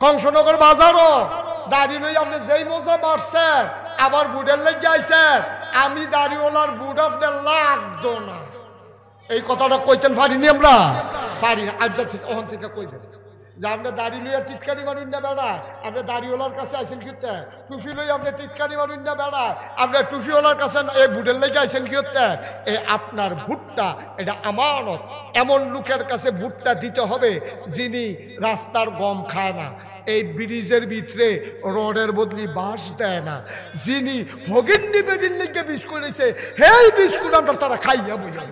কংসনগর বাজারও দাড়ি লই আপনি যেই মজা মারছেন আবার বুড়ের লেগে আইছেন, আমি দাড়িওয়ালার বুট আপনার লাগতো না। এই কথাটা কইতেন পারিনি আমরা? পারি না। আজ ওখান থেকে কইবেন যে আপনি দাড়ি লইয়া টিটকারি মারুন না বেড়ায়, আপনি দাড়িওয়ালার কাছে আইসেন কিতে? টুপি লই আপনি টিটকারি মারুন না বেড়ায়, আপনি টুপিওয়ালার কাছে এই বুটের লেগে আইসেন কিতে? এই আপনার ভুট্টা এটা আমানত। এমন লোকের কাছে ভুট্টা দিতে হবে যিনি রাস্তার গম খায় না, এই ব্রিজের ভিতরে রডের বদলি বাঁশ দেয় না, যিনি হগিন্নি বেডির লেগে বিস্কুট দিয়েছে সেই বিস্কুট আমরা তারা খাইয়া বুঝে